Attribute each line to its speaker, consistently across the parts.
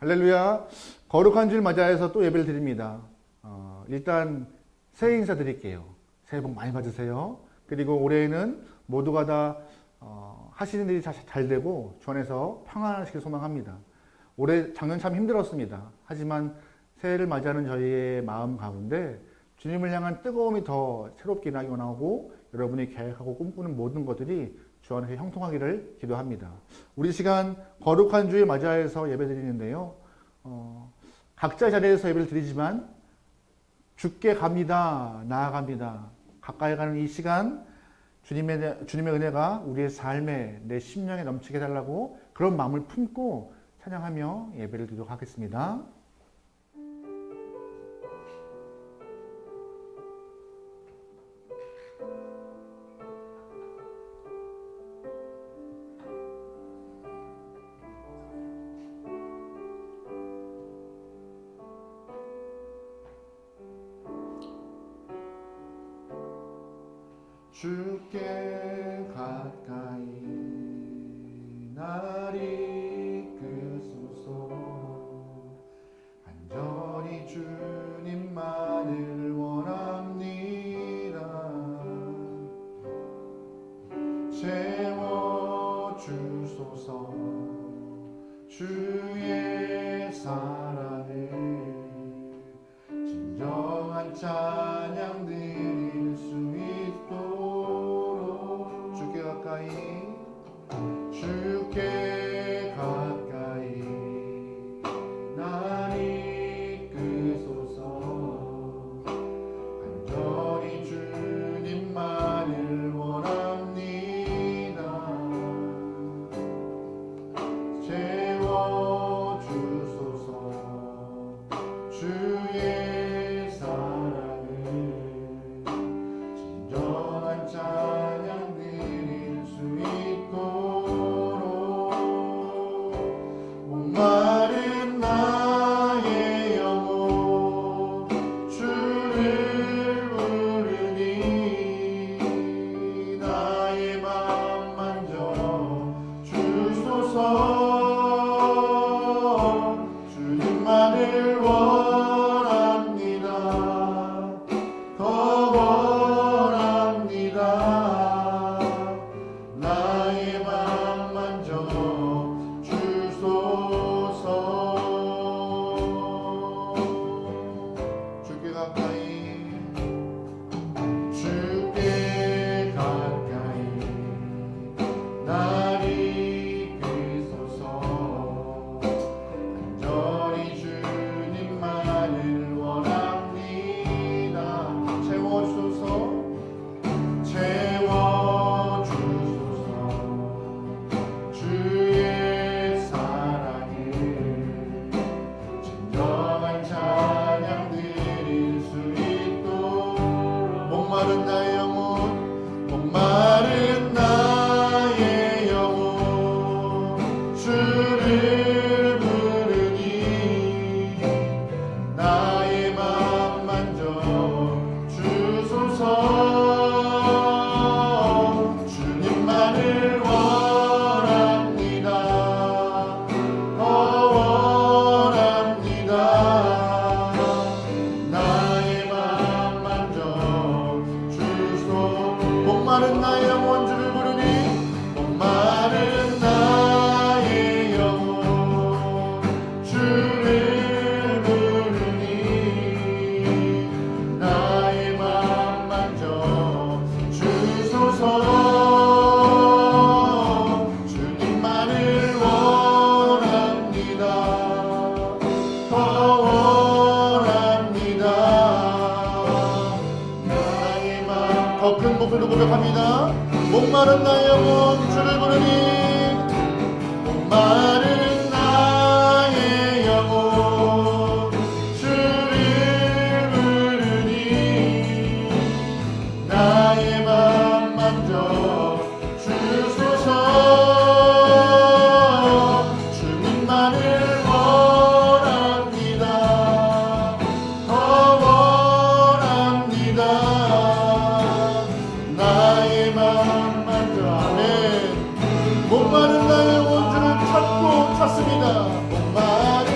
Speaker 1: 할렐루야. 거룩한 주일 맞이해서 또 예배를 드립니다. 일단 새해 인사 드릴게요. 새해 복 많이 받으세요. 그리고 올해에는 모두가 다 하시는 일이 잘 되고 주 안에서 평안하시길 소망합니다. 올해 작년 참 힘들었습니다. 하지만 새해를 맞이하는 저희의 마음 가운데 주님을 향한 뜨거움이 더 새롭게 일어나기 원하고 여러분이 계획하고 꿈꾸는 모든 것들이 주 안에서 형통하기를 기도합니다. 우리 시간 거룩한 주일 맞이해서 예배 드리는데요. 각자 자리에서 예배를 드리지만 주께 갑니다. 나아갑니다. 가까이 가는 이 시간 주님의 은혜가 우리의 삶에 내 심령에 넘치게 해달라고 그런 마음을 품고 찬양하며 예배를 드리도록 하겠습니다. 주께 가까이 날 이끄소서. 간절히 주님만을 원합니다. 채워주소서. 주의 사랑을 진정한 찬양 드릴 수 있도록 주께 가까이 날 이끄소서. 간절히 주님만을 원합니다. 채워주소서. 주의 사랑을 진정한 찬양 드릴 수 목마른 나의 영혼 주를 부르니 나의 맘 만져 주소서. 주님만을 원합니다. 더 원합니다. 나의 맘 만져 주께 가까이 날 이끄소서. 간절히 주님만을 원합니다. 채워주소서. 주의 사랑을 진정한 찬양 드릴 수 있도록 목마른 나의 영혼 목마른 나의 영혼 주를 부르니 나의 맘 만져 주소서. 주님만을 원합니다. 더 원합니다. 나의 맘 만져 주소. 목마른 나의 영혼 주를 부르니 목마른 나의 영혼 주를 부르니 나의 맘 만져 주소서. 주님만을 원합니다. 더 원합니다. 나의 맘 더 큰 목소리로 고백합니다. 목마른 나의 영혼 주를 부르니 목마른 나의 영혼 주를 부르니 나의 맘 만져 주소서. 주님만을 원합니다. 더 원합니다. 나의 맘 만져. 아멘. 목마른 나의 원주를 찾고 찾습니다. 목마른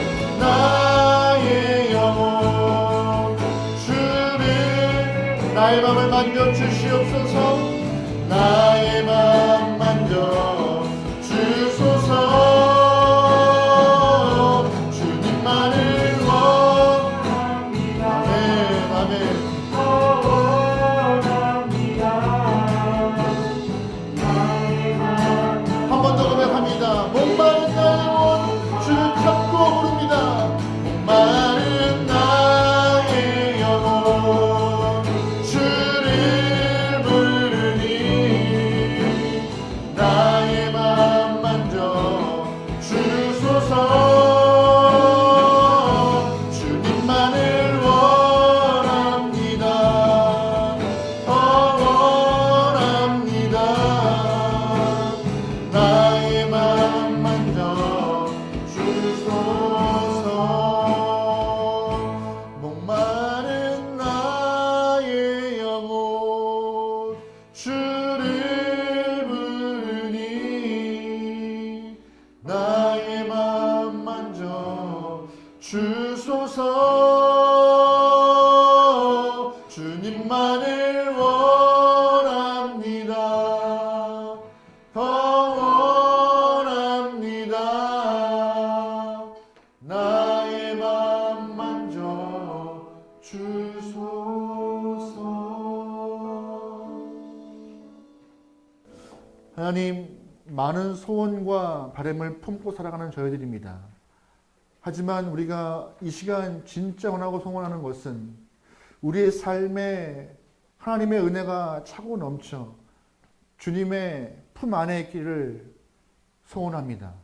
Speaker 1: 하나님, 많은 소원과 바람을 품고 살아가는 저희들입니다. 하지만 우리가 이 시간 진짜 원하고 소원하는 것은 우리의 삶에 하나님의 은혜가 차고 넘쳐 주님의 품 안에 있기를 소원합니다.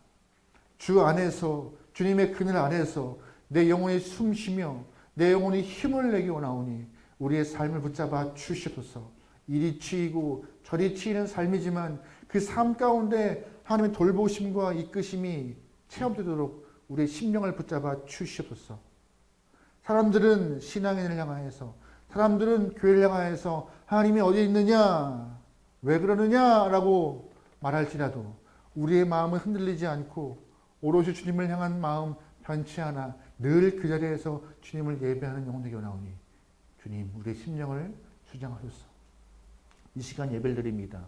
Speaker 1: 주 안에서, 주님의 그늘 안에서 내 영혼이 숨쉬며 내 영혼이 힘을 내기 원하오니 우리의 삶을 붙잡아 주시옵소서. 이리 치이고 저리 치이는 삶이지만 그 삶 가운데 하나님의 돌보심과 이끄심이 체험되도록 우리의 심령을 붙잡아 주시옵소서. 사람들은 신앙인을 향하여서, 사람들은 교회를 향하여서 하나님이 어디에 있느냐, 왜 그러느냐라고 말할지라도 우리의 마음은 흔들리지 않고 오롯이 주님을 향한 마음 변치 않아 늘 그 자리에서 주님을 예배하는 영혼 되게 원하오니 주님, 우리의 심령을 수장하소서. 이 시간 예배를 드립니다.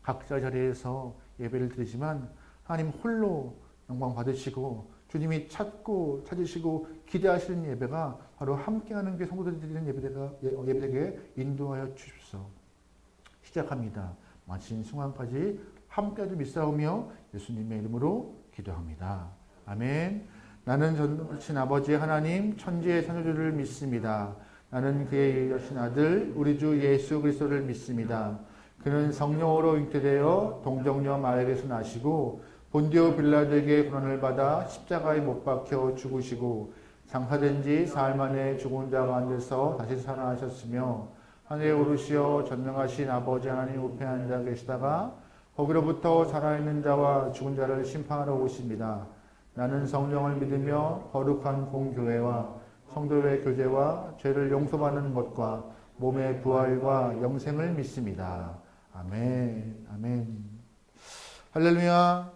Speaker 1: 각자 자리에서 예배를 드리지만 하나님 홀로 영광 받으시고 주님이 찾고 찾으시고 기대하시는 예배가 바로 함께하는 게 성도들이 드리는 예배되게 인도하여 주십시오. 시작합니다. 마친 순간까지 함께하주 믿사오며 예수님의 이름으로 기도합니다. 아멘. 나는 전능하신 아버지 하나님 천지의 창조주를 믿습니다. 나는 그의 여신 아들 우리 주 예수 그리스도를 믿습니다. 그는 성령으로 잉태되어 동정녀 마리아에게서 나시고 본디오 빌라도에게 고난을 받아 십자가에 못 박혀 죽으시고 장사된 지 사흘 만에 죽은 자 가운데서 다시 살아나셨으며 하늘에 오르시어 전능하신 아버지 하나님 우편에 앉아 계시다가 거기로부터 살아있는 자와 죽은 자를 심판하러 오십니다. 나는 성령을 믿으며 거룩한 공교회와 성도의 교제와 죄를 용서받는 것과 몸의 부활과 영생을 믿습니다. 아멘. 아멘. 할렐루야.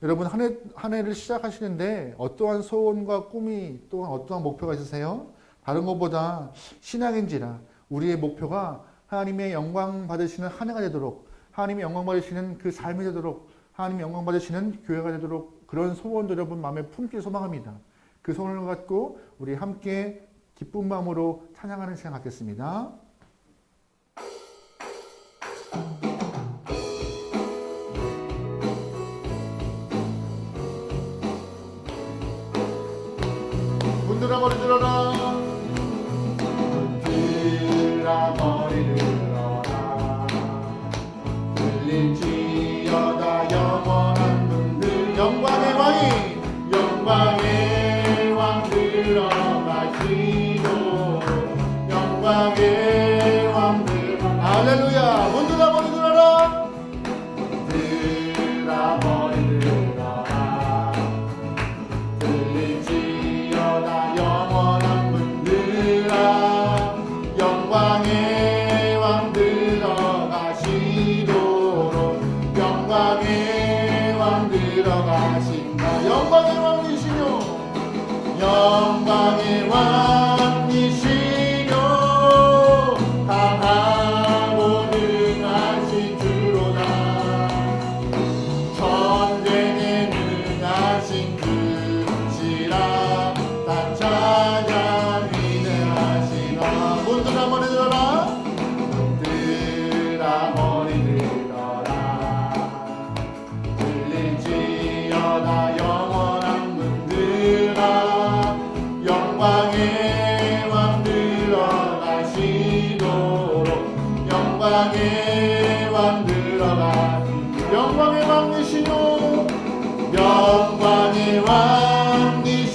Speaker 1: 여러분 한 해를 시작하시는데 어떠한 소원과 꿈이 또한 어떠한 목표가 있으세요? 다른 것보다 신앙인지라 우리의 목표가 하나님의 영광 받으시는 한 해가 되도록, 하나님의 영광 받으시는 그 삶이 되도록, 하나님의 영광 받으시는 교회가 되도록 그런 소원도 여러분 마음에 품길 소망합니다. 그 소원을 갖고 우리 함께 기쁜 마음으로 찬양하는 시간 갖겠습니다. 문들아 머리 들어라, 문들아 머리 들어라, 들릴지어다 영원한 문들. 영광의 왕이, 영광의 왕 들어가시고, 영광의 왕 들어가시고. 할렐루야. 문들아 머리 들어라, 문들아 머리 들어라, 들릴지어다 영원한 문들아, 영광의 왕 들어가시도록, 영광의 왕 들어가신다. 영광의 왕이시뇨, 영광의 왕이시뇨, 강하고 능하신 주로다. 전쟁에 능하신 주시라. 다 찬양 위대하시라. 문들아 머리 들어라, 문들아 머리 들어라, 들릴지어다 영원한 문들아, 영광의 왕 들어가시도록, 영광의 왕 들어가. 영광의 왕이시뇨, 영광의 왕이시뇨,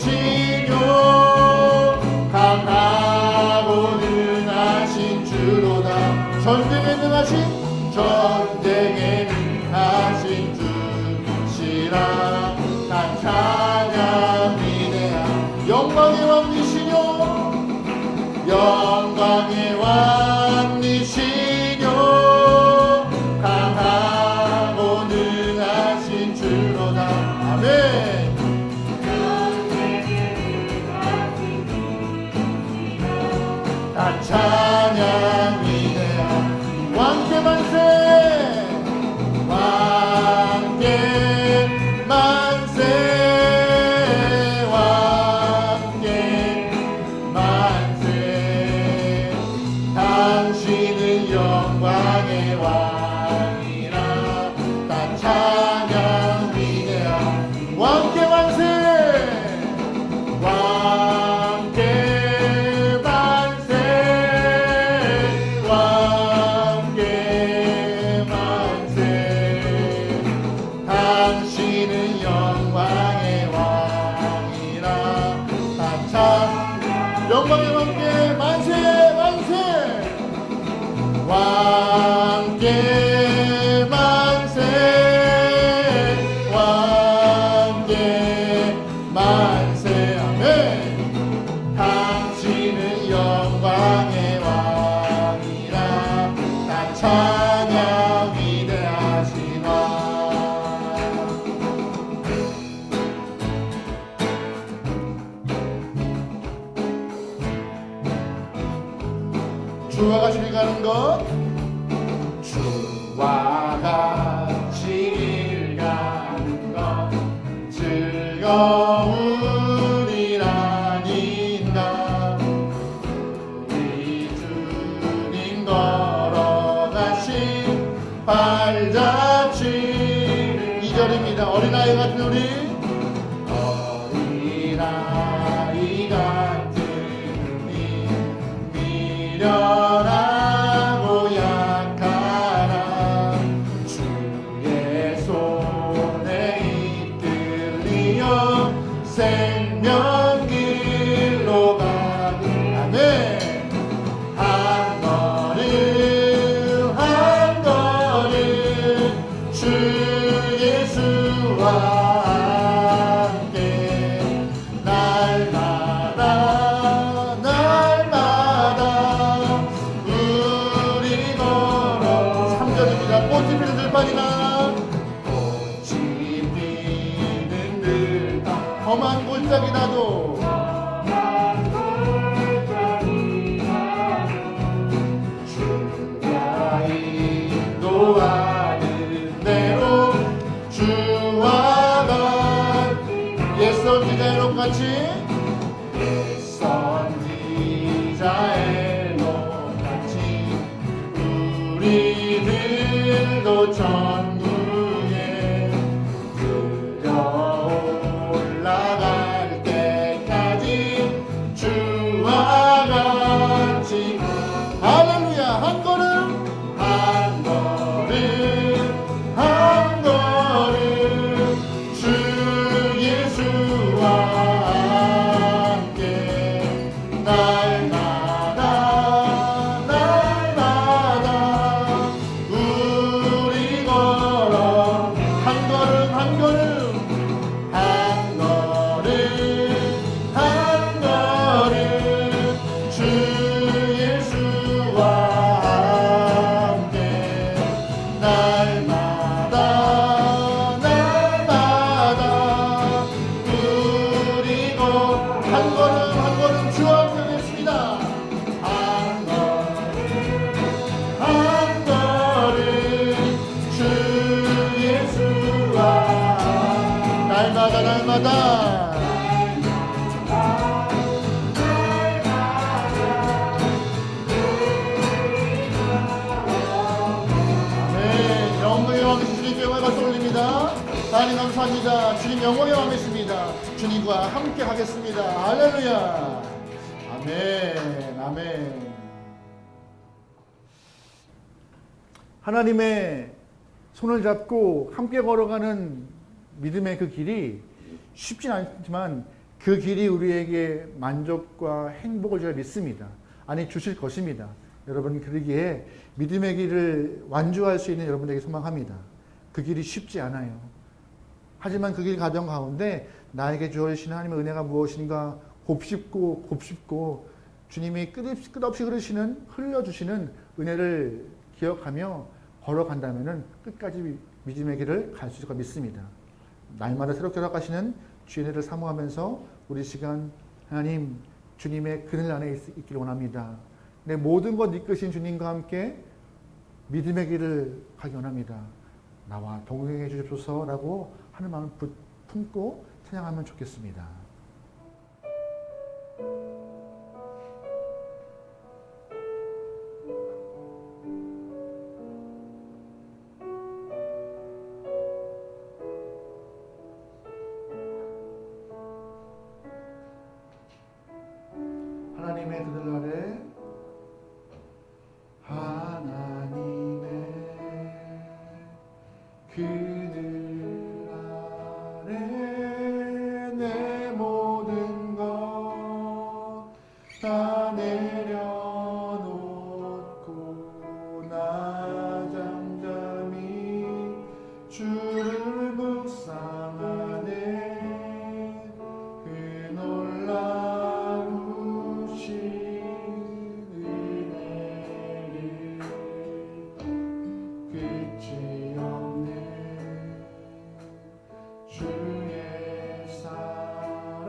Speaker 1: 강하고 능하신 주로다. 전쟁에 능하신, 전쟁에 능하신 주시라. 난 찬양 위대한 영광의 왕이시뇨, 영광의 왕이시뇨, 강하고 능하신 주로다. 아멘. 다 찬양 위대한 왕께 만세, 왕께 만세. 만세 왕께 만세 아멘. 당신은 영광의 왕이라 나 찬양 위대하신 왕. 주와 같이 길 가는 것 주와 같이 길 가는 것 즐거운 일 아닌가. 우리 주님 걸어가신 발자취 2절입니다. 어린아이 같은 우리 어린아이 같은 우리 미련하고 약하나 주의 손에 이끌리어 생명길로 가는 아멘. 한 걸음 한 걸음 주 예수와 함께 날마다 날마다 우리 걸어 3절입니다. 꽃이 피는 들판이나 꽃이 피는 들판 험한 골짜기 나도 주가 인도하는 대로 주와 같이 옛 선지자의 록같이 옛 선지자의 록같이 우리들도 천국에 들어올라갈 때까지 주와 같이 할렐루야. 한 걸음 한 걸음 한 걸음 주 예수와 함께 날마다 날마다 우리 걸어 한 걸음 한 걸음 한 걸음 한 걸음 주 예수와 함께 날마다 날마다 우리 한 걸음 한 걸음 주와 함께 하겠습니다. 한 걸음 주 예수와 날마다 날마다 네, 영광의 왕이신 주님께 영광을 박수 올립니다. 하나님 감사합니다. 주님 영광의 왕이십니다. 주님과 함께 하겠습니다. 할렐루야. 아멘 아멘. 하나님의 손을 잡고 함께 걸어가는 믿음의 그 길이 쉽진 않지만 그 길이 우리에게 만족과 행복을 제가 믿습니다. 아니 주실 것입니다. 여러분 그러기에 믿음의 길을 완주할 수 있는 여러분에게 소망합니다. 그 길이 쉽지 않아요. 하지만 그 길 가정 가운데 나에게 주어지시는 하나님의 은혜가 무엇인가 곱씹고 주님이 끝없이 흘려주시는 은혜를 기억하며 걸어간다면 끝까지 믿음의 길을 갈 수 있을 것 믿습니다. 날마다 새롭게 허락하시는 주의 은혜를 사모하면서 우리 시간 하나님 주님의 그늘 안에 있기를 원합니다. 내 모든 것 이끄신 주님과 함께 믿음의 길을 가기 원합니다. 나와 동행해 주십소서라고 하는 마음을 품고 찬양하면 좋겠습니다. 하나님의 그늘 아래 하나님의 그늘 아래 내 모든 것 다 내려놓고 나 잠시 끝이 없네 주의 사랑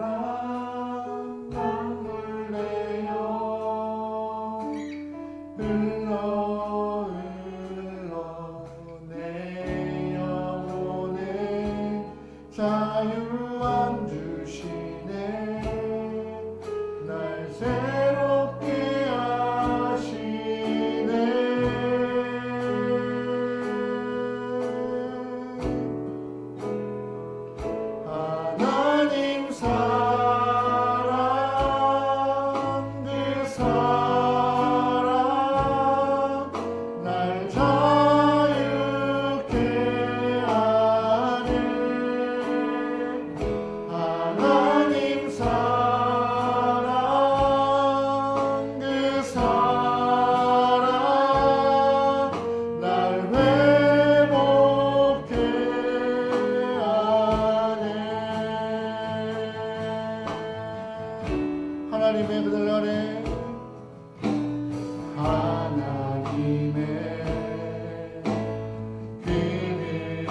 Speaker 1: 눈물 내어 흘러 내 영혼에 자유 안 주시네 날 새롭게 하시네 하나님 사랑 그 사랑 날 자유케 하네 하나님 사랑 그 사랑 날 회복케 하네 하나님의 그들 안에 하나님의 그늘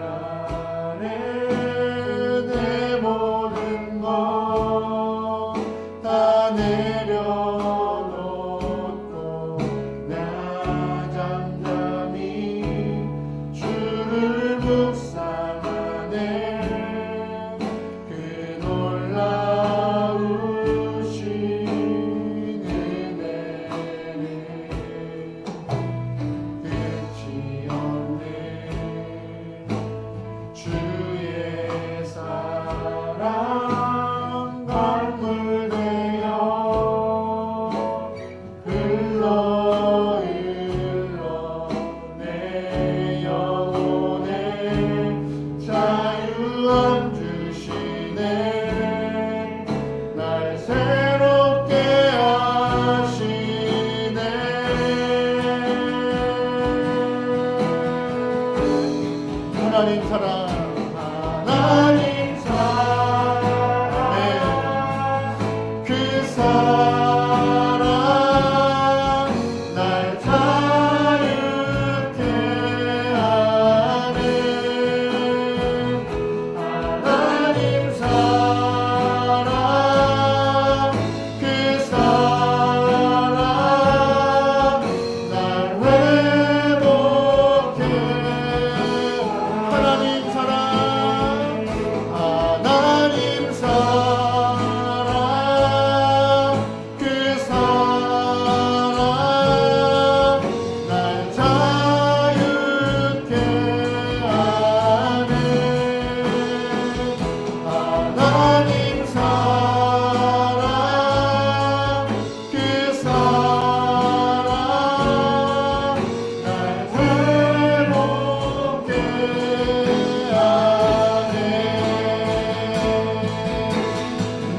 Speaker 1: 안에 내 모든 것 다 내려놓고 나 잠잠히 주를 묵상하네 그 놀라우신 은혜를 끝이 없네 주의 사랑 강물 되어 흘러 내 영혼에 자유 안 주시네 날 새롭게 하시네 하나님 사랑 하나님 사랑 그 사랑 날 자유케 하네 하나님 사랑 그 사랑 날 회복해 하나님 사랑 하나님 사랑 그 사랑 날 자유케 하네 하나님 사랑 그 사랑 날 회복케 하네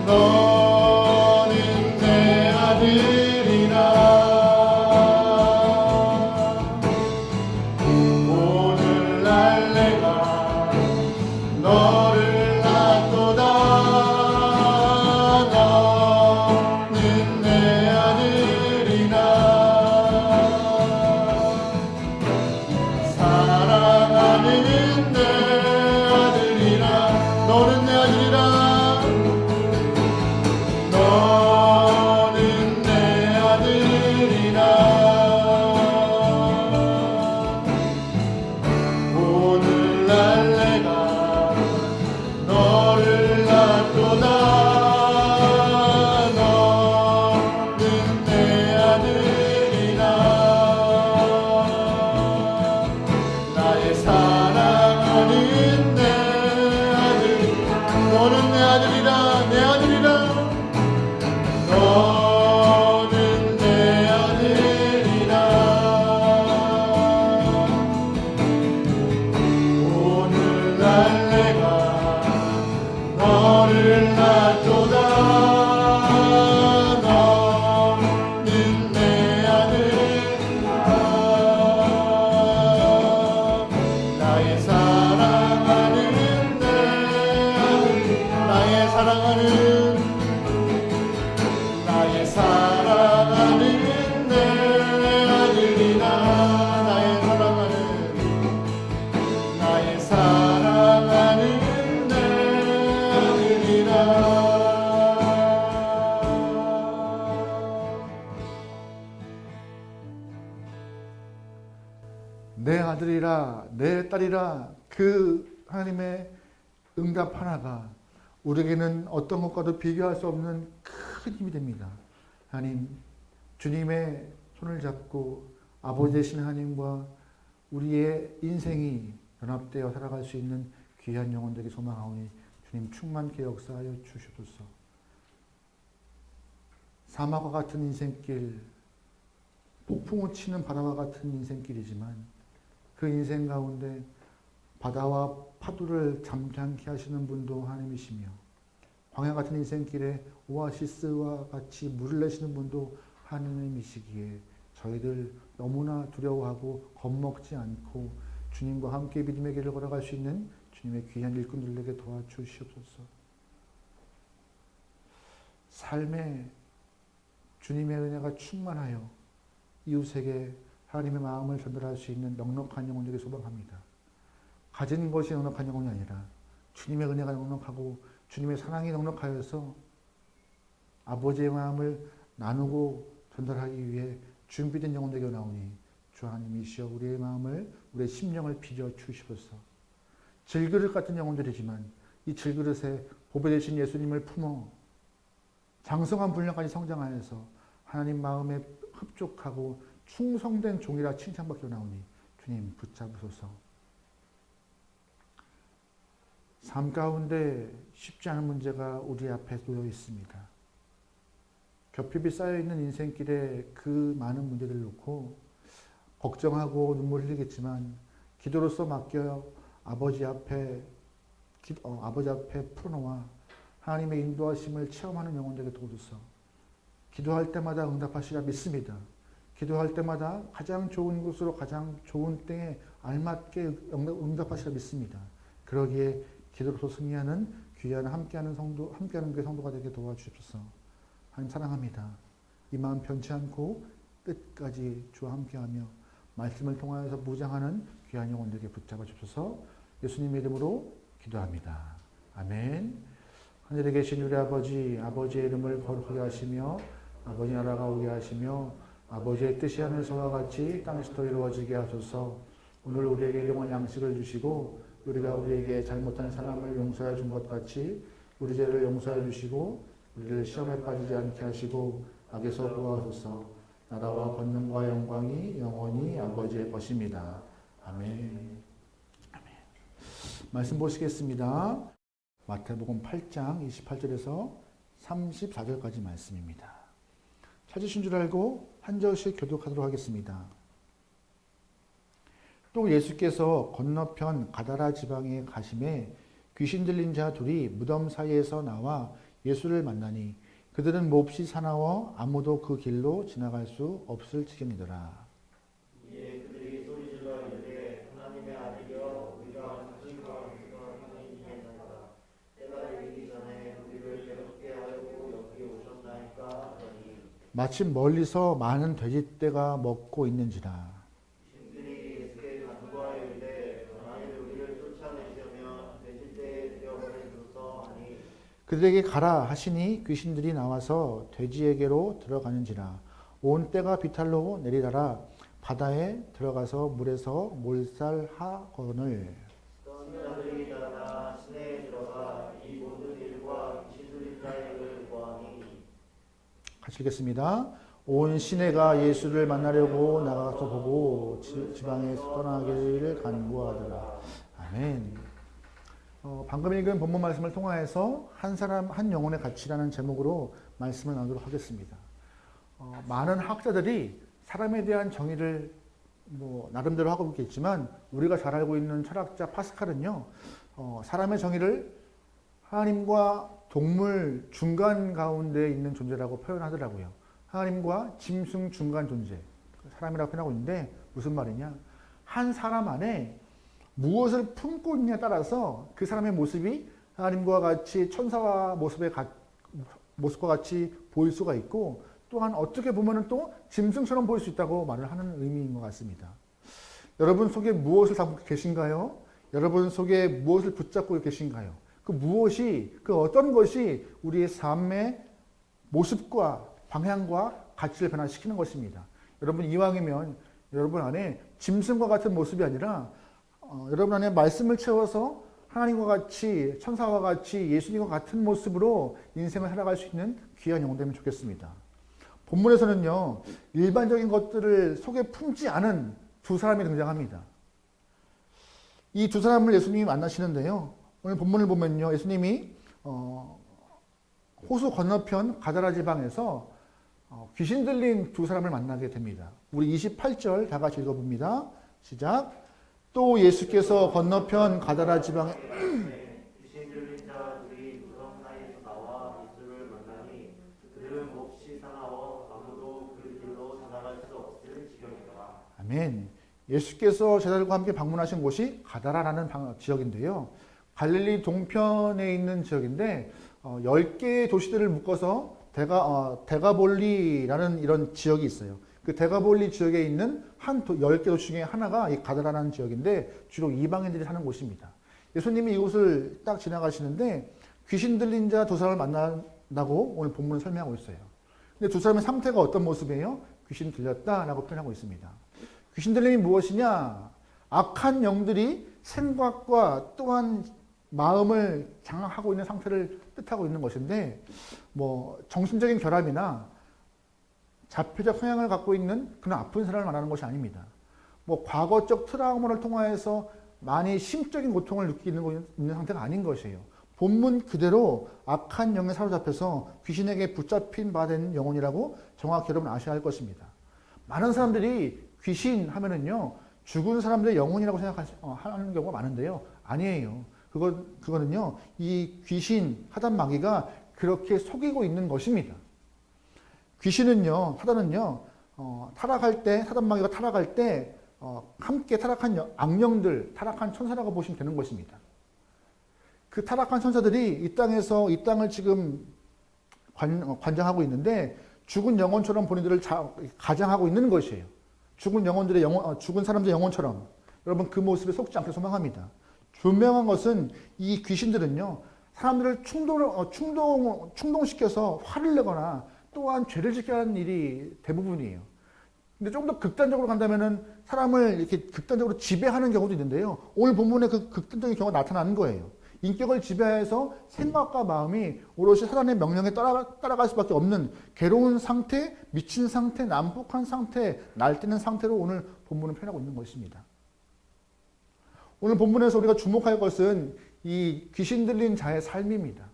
Speaker 1: 너는 내 아들이라 오늘날 내가 너를 낳도다 너는 내 아들이라 사랑하는 내 아들이라 너는 내 아들이라 너는 내 아들이라 오늘날 내가 너를 낳도다 너는 내 아들이라 나의 사랑하는 내 아들 너는 내 아들이라 내 아들이라 너는 내 아들이라 오늘날 내가 너를 낳도다 너는 내 아들이라 내 딸이라 그 하나님의 응답 하나가 우리에게는 어떤 것과도 비교할 수 없는 큰 힘이 됩니다. 하나님, 주님의 손을 잡고 아버지 되신 하나님과 우리의 인생이 연합되어 살아갈 수 있는 귀한 영혼들이 소망하오니 주님 충만케 역사하여 주시옵소서. 사막과 같은 인생길, 폭풍을 치는 바다와 같은 인생길이지만 그 인생 가운데 바다와 파도를 잠잠케 하시는 분도 하나님이시며 광야 같은 인생길에 오아시스와 같이 물을 내시는 분도 하나님이시기에 저희들 너무나 두려워하고 겁먹지 않고 주님과 함께 믿음의 길을 걸어갈 수 있는 주님의 귀한 일꾼들에게 도와주시옵소서. 삶에 주님의 은혜가 충만하여 이웃에게 하나님의 마음을 전달할 수 있는 넉넉한 영혼들이 소망합니다. 가진 것이 넉넉한 영혼이 아니라 주님의 은혜가 넉넉하고 주님의 사랑이 넉넉하여서 아버지의 마음을 나누고 전달하기 위해 준비된 영혼들에게 나오니 주 하나님이시여 우리의 마음을 우리의 심령을 빚어 주시옵소서. 질그릇 같은 영혼들이지만 이 질그릇에 보배 되신 예수님을 품어 장성한 분량까지 성장하여서 하나님 마음에 흡족하고 충성된 종이라 칭찬받기로 나오니 주님 붙잡으소서. 삶 가운데 쉽지 않은 문제가 우리 앞에 놓여 있습니다. 겹겹이 쌓여있는 인생길에 그 많은 문제들을 놓고 걱정하고 눈물 흘리겠지만 기도로서 맡겨 아버지 앞에 풀어놓아 하나님의 인도하심을 체험하는 영혼들에게 도와주소. 기도할 때마다 응답하시라 믿습니다. 기도할 때마다 가장 좋은 곳으로 가장 좋은 때에 알맞게 응답하시라 믿습니다. 그러기에 기도로서 승리하는 귀한 함께하는 교회 성도가 되게 도와주십소서. 하나님 사랑합니다. 이 마음 변치 않고 끝까지 주와 함께하며 말씀을 통하여서 무장하는 귀한 영혼들에게 붙잡아 주옵소서. 예수님의 이름으로 기도합니다. 아멘. 하늘에 계신 우리 아버지, 아버지의 이름을 거룩하게 하시며 아버지 나라가 오게 하시며 아버지의 뜻이 하늘에서와 같이 땅에서도 이루어지게 하소서. 오늘 우리에게 일용할 양식을 주시고 우리가 우리에게 잘못한 사람을 용서해 준 것 같이 우리 죄를 용서해 주시고 우리를 시험에 빠지지 않게 하시고 악에서 구하소서. 나라와 권능과 영광이 영원히 아버지의 것입니다. 아멘. 아멘. 말씀 보시겠습니다. 마태복음 8장 28절에서 34절까지 말씀입니다. 찾으신 줄 알고 한 절씩 교독하도록 하겠습니다. 또 예수께서 건너편 가다라 지방에 가심에 귀신 들린 자 둘이 무덤 사이에서 나와 예수를 만나니 그들은 몹시 사나워 아무도 그 길로 지나갈 수 없을 지경이더라.
Speaker 2: 이에 그들이 소리질러 이르되 하나님의 아들이여 우리가 당신과 하나님이겠나이다. 때가 이르기 전에 우리를 괴롭게 하려고 여기 오셨나이까 하더니
Speaker 1: 마침 멀리서 많은 돼지떼가 먹고 있는지라.
Speaker 2: 신들이 예수께 간구하여 이르되 만일 우리를 쫓아내시려면 돼지떼에 되어버리소서 하니
Speaker 1: 그들에게 가라 하시니 귀신들이 나와서 돼지에게로 들어가는지라. 온 떼가 비탈로 내리다라 바다에 들어가서 물에서 몰살하거늘.
Speaker 2: 선자들이 달아나 시내에 들어가 이 모든 일과 귀신 들린 자의 일을 보아하니
Speaker 1: 같이 읽겠습니다. 온 시내가 예수를 만나려고 나가서 보고 지방에서 떠나기를 간구하더라. 아멘. 방금 읽은 본문 말씀을 통하여서 한 영혼의 가치라는 제목으로 말씀을 나누도록 하겠습니다. 많은 학자들이 사람에 대한 정의를 나름대로 하고 있겠지만 우리가 잘 알고 있는 철학자 파스칼은요, 사람의 정의를 하나님과 동물 중간 가운데 있는 존재라고 표현하더라고요. 하나님과 짐승 중간 존재, 사람이라고 표현하고 있는데 무슨 말이냐? 한 사람 안에 무엇을 품고 있냐에 따라서 그 사람의 모습이 하나님과 같이 천사와 모습과 같이 보일 수가 있고 또한 어떻게 보면 또 짐승처럼 보일 수 있다고 말을 하는 의미인 것 같습니다. 여러분 속에 무엇을 담고 계신가요? 여러분 속에 무엇을 붙잡고 계신가요? 그 어떤 것이 우리의 삶의 모습과 방향과 가치를 변화시키는 것입니다. 여러분 이왕이면 여러분 안에 짐승과 같은 모습이 아니라 여러분 안에 말씀을 채워서 하나님과 같이 천사와 같이 예수님과 같은 모습으로 인생을 살아갈 수 있는 귀한 영혼 되면 좋겠습니다. 본문에서는요, 일반적인 것들을 속에 품지 않은 두 사람이 등장합니다. 이 두 사람을 예수님이 만나시는데요. 오늘 본문을 보면요, 예수님이 호수 건너편 가다라 지방에서 귀신 들린 두 사람을 만나게 됩니다. 우리 28절 다 같이 읽어봅니다. 시작. 또 예수께서 건너편 가다라 지방에
Speaker 2: 귀신 들린 자 둘이 무덤 사이에서 나와 예수를 만나니 그들은 몹시 사나워 아무도 그 길로 지나갈 수 없을 지경이더라.
Speaker 1: 아멘. 예수께서 제자들과 함께 방문하신 곳이 가다라라는 지역인데요. 갈릴리 동편에 있는 지역인데 10개의 도시들을 묶어서 데가볼리라는 이런 지역이 있어요. 그 데가볼리 지역에 있는 10개 도시 중에 하나가 이 가다라라는 지역인데 주로 이방인들이 사는 곳입니다. 예수님이 이곳을 딱 지나가시는데 귀신 들린 자 두 사람을 만난다고 오늘 본문을 설명하고 있어요. 근데 두 사람의 상태가 어떤 모습이에요? 귀신 들렸다라고 표현하고 있습니다. 귀신 들림이 무엇이냐? 악한 영들이 생각과 또한 마음을 장악하고 있는 상태를 뜻하고 있는 것인데, 정신적인 결함이나 자폐적 성향을 갖고 있는 그런 아픈 사람을 말하는 것이 아닙니다. 과거적 트라우마를 통하여서 많이 심적인 고통을 느끼는 있는 상태가 아닌 것이에요. 본문 그대로 악한 영에 사로잡혀서 귀신에게 붙잡힌 바 된 영혼이라고 정확히 여러분 아셔야 할 것입니다. 많은 사람들이 귀신 하면은요, 죽은 사람들의 영혼이라고 생각하는 경우가 많은데요. 아니에요. 그거는요, 이 귀신, 사단 마귀가 그렇게 속이고 있는 것입니다. 귀신은요, 사단은요, 사단 마귀가 타락할 때, 함께 타락한 악령들, 타락한 천사라고 보시면 되는 것입니다. 그 타락한 천사들이 이 땅을 지금 관장하고 있는데, 죽은 영혼처럼 본인들을 가장하고 있는 것이에요. 죽은 사람들의 영혼처럼. 여러분 그 모습에 속지 않게 소망합니다. 분명한 것은 이 귀신들은요, 사람들을 충동시켜서 화를 내거나 또한 죄를 짓게 하는 일이 대부분이에요. 근데 좀 더 극단적으로 간다면은 사람을 이렇게 극단적으로 지배하는 경우도 있는데요. 오늘 본문에 그 극단적인 경우가 나타나는 거예요. 인격을 지배해서 생각과 마음이 오롯이 사단의 명령에 따라갈 수밖에 없는 괴로운 상태, 미친 상태, 난폭한 상태, 날뛰는 상태로 오늘 본문을 표현하고 있는 것입니다. 오늘 본문에서 우리가 주목할 것은 이 귀신 들린 자의 삶입니다.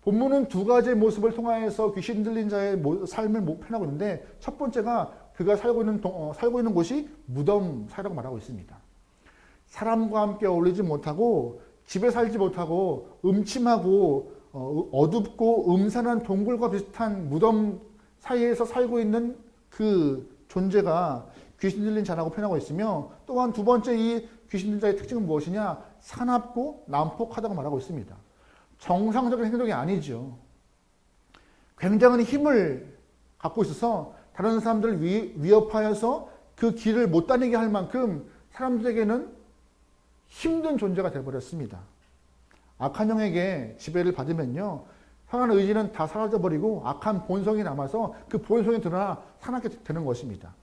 Speaker 1: 본문은 두 가지의 모습을 통하여서 귀신 들린 자의 삶을 표현하고 있는데, 첫 번째가 그가 살고 있는 곳이 무덤 사이라고 말하고 있습니다. 사람과 함께 어울리지 못하고 집에 살지 못하고 음침하고 어둡고 음산한 동굴과 비슷한 무덤 사이에서 살고 있는 그 존재가 귀신 들린 자라고 표현하고 있으며, 또한 두 번째 이 귀신 들린 자의 특징은 무엇이냐? 사납고 난폭하다고 말하고 있습니다. 정상적인 행동이 아니죠. 굉장한 힘을 갖고 있어서 다른 사람들을 위협하여서 그 길을 못 다니게 할 만큼 사람들에게는 힘든 존재가 되어버렸습니다. 악한 영에게 지배를 받으면요, 선한 의지는 다 사라져버리고 악한 본성이 남아서 그 본성이 드러나 사납게 되는 것입니다.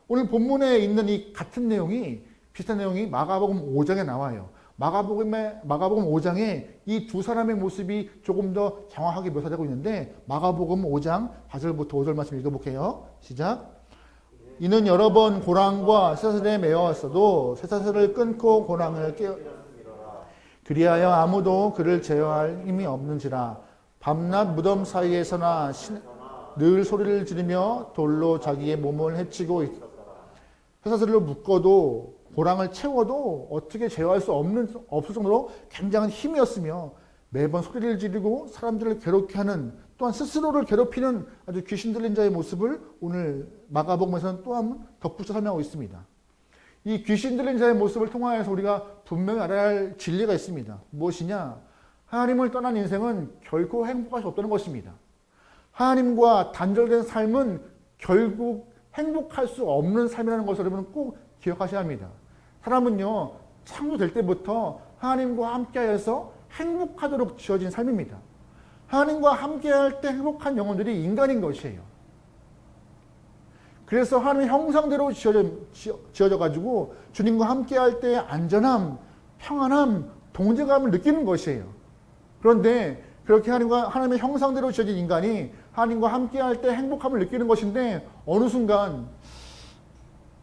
Speaker 1: 오늘 본문에 있는 이 같은 내용이, 비슷한 내용이 마가복음 5장에 나와요. 마가복음 5장에 이 두 사람의 모습이 조금 더 정확하게 묘사되고 있는데, 마가복음 5장 4절부터 5절 말씀 읽어볼게요. 시작. 이는 여러 번 고랑과 쇠사슬에 매었어도 쇠사슬을 끊고 고랑을 그리하여 아무도 그를 제어할 힘이 없는지라. 밤낮 무덤 사이에서나 늘 소리를 지르며 돌로 자기의 몸을 해치고 쇠사슬로 묶어도 고랑을 채워도 어떻게 제어할 수 없을 정도로 굉장한 힘이었으며, 매번 소리를 지르고 사람들을 괴롭게 하는, 또한 스스로를 괴롭히는 아주 귀신 들린 자의 모습을 오늘 마가복음에서는 또한 덧붙여 설명하고 있습니다. 이 귀신 들린 자의 모습을 통하여서 우리가 분명히 알아야 할 진리가 있습니다. 무엇이냐? 하나님을 떠난 인생은 결코 행복할 수 없다는 것입니다. 하나님과 단절된 삶은 결국 행복할 수 없는 삶이라는 것을 여러분은 꼭 기억하셔야 합니다. 사람은요, 창조될 때부터 하나님과 함께하여서 행복하도록 지어진 삶입니다. 하나님과 함께할 때 행복한 영혼들이 인간인 것이에요. 그래서 하나님의 형상대로 지어져 가지고 주님과 함께할 때 안전함, 평안함, 동정감을 느끼는 것이에요. 그런데 그렇게 하나님의 형상대로 지어진 인간이 하나님과 함께할 때 행복함을 느끼는 것인데 어느 순간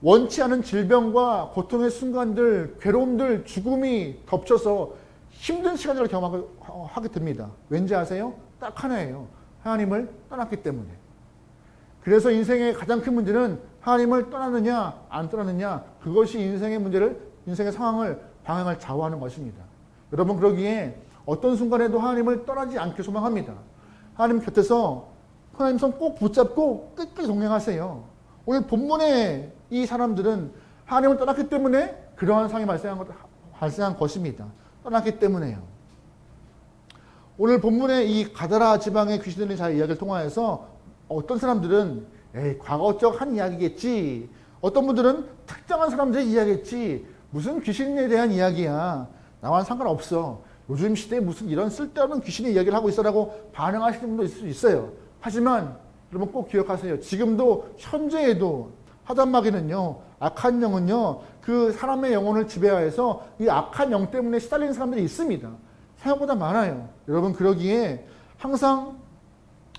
Speaker 1: 원치 않은 질병과 고통의 순간들, 괴로움들, 죽음이 덮쳐서 힘든 시간을 경험하게 됩니다. 왠지 아세요? 딱 하나예요. 하나님을 떠났기 때문에. 그래서 인생의 가장 큰 문제는 하나님을 떠났느냐 안 떠났느냐, 그것이 인생의 상황을 방향을 좌우하는 것입니다. 여러분, 그러기에 어떤 순간에도 하나님을 떠나지 않길 소망합니다. 하나님 곁에서 하나님 손 꼭 붙잡고 끝까지 동행하세요. 오늘 본문의 이 사람들은 하나님을 떠났기 때문에 그러한 상황이 발생한 것입니다. 떠났기 때문에요. 오늘 본문의 이 가다라 지방의 귀신 들린 자의 이야기를 통하여서 어떤 사람들은 과거적 한 이야기겠지, 어떤 분들은 특정한 사람들의 이야기겠지, 무슨 귀신에 대한 이야기야, 나와는 상관없어, 요즘 시대에 무슨 이런 쓸데없는 귀신의 이야기를 하고 있어라고 반응하시는 분도 있을 수 있어요. 하지만 여러분 꼭 기억하세요. 지금도 현재에도 하단마귀는요, 악한 영은요, 그 사람의 영혼을 지배하여서 이 악한 영 때문에 시달리는 사람들이 있습니다. 생각보다 많아요. 여러분, 그러기에 항상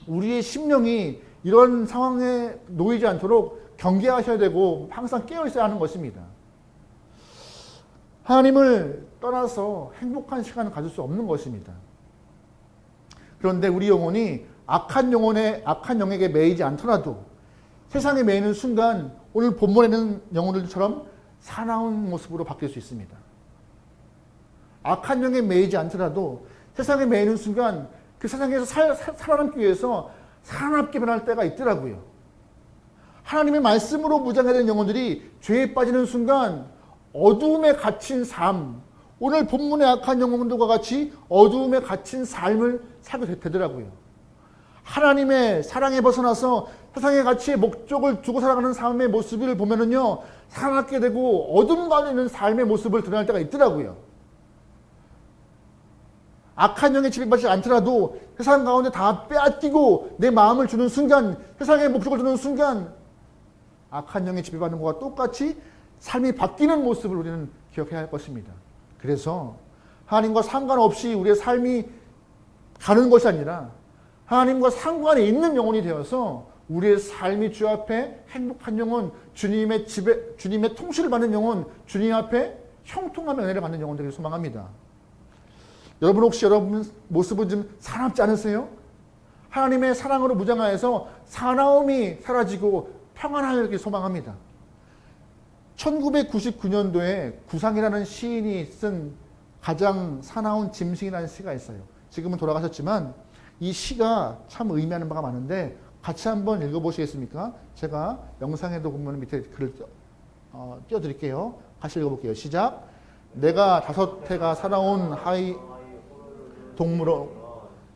Speaker 1: 우리의 심령이 이런 상황에 놓이지 않도록 경계하셔야 되고 항상 깨어 있어야 하는 것입니다. 하나님을 떠나서 행복한 시간을 가질 수 없는 것입니다. 그런데 우리 영혼이 악한 영에게 매이지 않더라도 세상에 매이는 순간 오늘 본문에 있는 영혼들처럼 사나운 모습으로 바뀔 수 있습니다. 악한 영에 매이지 않더라도 세상에 매이는 순간 그 세상에서 살아남기 위해서 살아남게 변할 때가 있더라고요. 하나님의 말씀으로 무장해야 영혼들이 죄에 빠지는 순간 어두움에 갇힌 삶, 오늘 본문의 악한 영혼들과 같이 어두움에 갇힌 삶을 살게 되더라고요. 하나님의 사랑에 벗어나서 세상의 가치의 목적을 두고 살아가는 삶의 모습을 보면은요, 살아남게 되고 어둠 가운데 있는 삶의 모습을 드러낼 때가 있더라고요. 악한 영에 지배받지 않더라도 세상 가운데 다 빼앗기고 내 마음을 주는 순간, 세상의 목적을 주는 순간 악한 영에 지배받는 것과 똑같이 삶이 바뀌는 모습을 우리는 기억해야 할 것입니다. 그래서 하나님과 상관없이 우리의 삶이 가는 것이 아니라 하나님과 상관에 있는 영혼이 되어서 우리의 삶이 주 앞에 행복한 영혼, 주님의 통치를 받는 영혼, 주님 앞에 형통하며 은혜를 받는 영혼 되기를 소망합니다. 여러분, 혹시 여러분 모습은 좀 사납지 않으세요? 하나님의 사랑으로 무장하여서 사나움이 사라지고 평안하기를 소망합니다. 1999년도에 구상이라는 시인이 쓴 가장 사나운 짐승이라는 시가 있어요. 지금은 돌아가셨지만 이 시가 참 의미하는 바가 많은데 같이 한번 읽어보시겠습니까? 제가 영상에도 보면 밑에 글을 띄워드릴게요. 같이 읽어볼게요. 시작. 내가 5해가 살아온 동물원,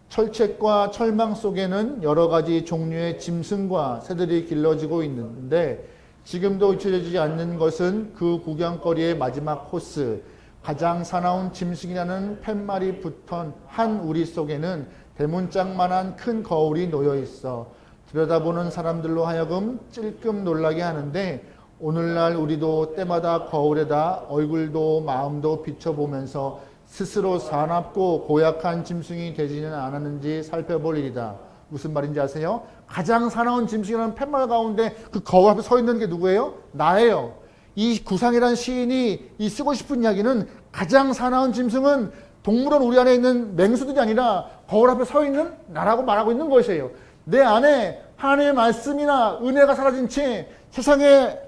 Speaker 1: 철책과 철망 속에는 여러 가지 종류의 짐승과 새들이 길러지고 있는데 지금도 잊혀지지 않는 것은 그 구경거리의 마지막 코스, 가장 사나운 짐승이라는 팻말이 붙은 한 우리 속에는 대문짝만한 큰 거울이 놓여 있어 들여다보는 사람들로 하여금 찔끔 놀라게 하는데 오늘날 우리도 때마다 거울에다 얼굴도 마음도 비춰보면서 스스로 사납고 고약한 짐승이 되지는 않았는지 살펴볼 일이다. 무슨 말인지 아세요? 가장 사나운 짐승이라는 팻말 가운데 그 거울 앞에 서 있는 게 누구예요? 나예요. 이 구상이라는 시인이 이 쓰고 싶은 이야기는 가장 사나운 짐승은 동물원 우리 안에 있는 맹수들이 아니라 거울 앞에 서 있는 나라고 말하고 있는 것이에요. 내 안에 하나님의 말씀이나 은혜가 사라진 채 세상에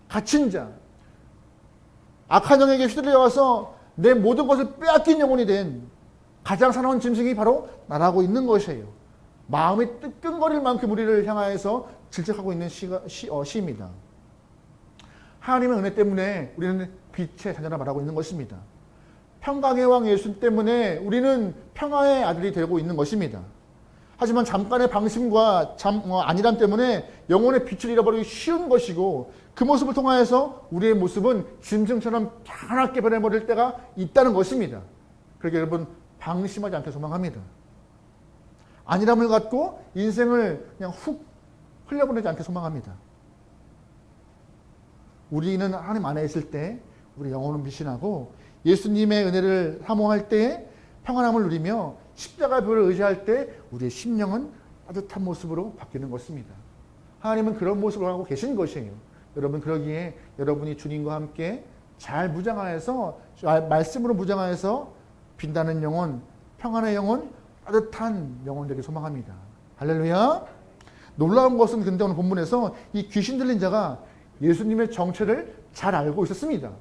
Speaker 1: 갇힌 자, 악한 영에게 휘둘려와서 내 모든 것을 빼앗긴 영혼이 된 가장 사나운 짐승이 바로 나라고 있는 것이에요. 마음이 뜨끈거릴 만큼 우리를 향하여서 질책하고 있는 시입니다. 하나님의 은혜 때문에 우리는 빛의 자녀라 말하고 있는 것입니다. 평강의 왕 예수 때문에 우리는 평화의 아들이 되고 있는 것입니다. 하지만 잠깐의 방심과 안일함 때문에 영혼의 빛을 잃어버리기 쉬운 것이고 그 모습을 통하여서 우리의 모습은 짐승처럼 편하게 변해버릴 때가 있다는 것입니다. 그러니까 여러분 방심하지 않게 소망합니다. 안일함을 갖고 인생을 그냥 훅 흘려보내지 않게 소망합니다. 우리는 하나님 안에 있을 때 우리 영혼은 비신하고 예수님의 은혜를 사모할 때 평안함을 누리며 십자가 뼈를 의지할 때 우리의 심령은 따뜻한 모습으로 바뀌는 것입니다. 하나님은 그런 모습을 하고 계신 것이에요. 여러분 그러기에 여러분이 주님과 함께 잘 무장하여서 말씀으로 무장하여서 빛나는 영혼, 평안의 영혼, 따뜻한 영혼 되길 소망합니다. 할렐루야. 놀라운 것은 근데 오늘 본문에서 이 귀신 들린 자가 예수님의 정체를 잘 알고 있었습니다.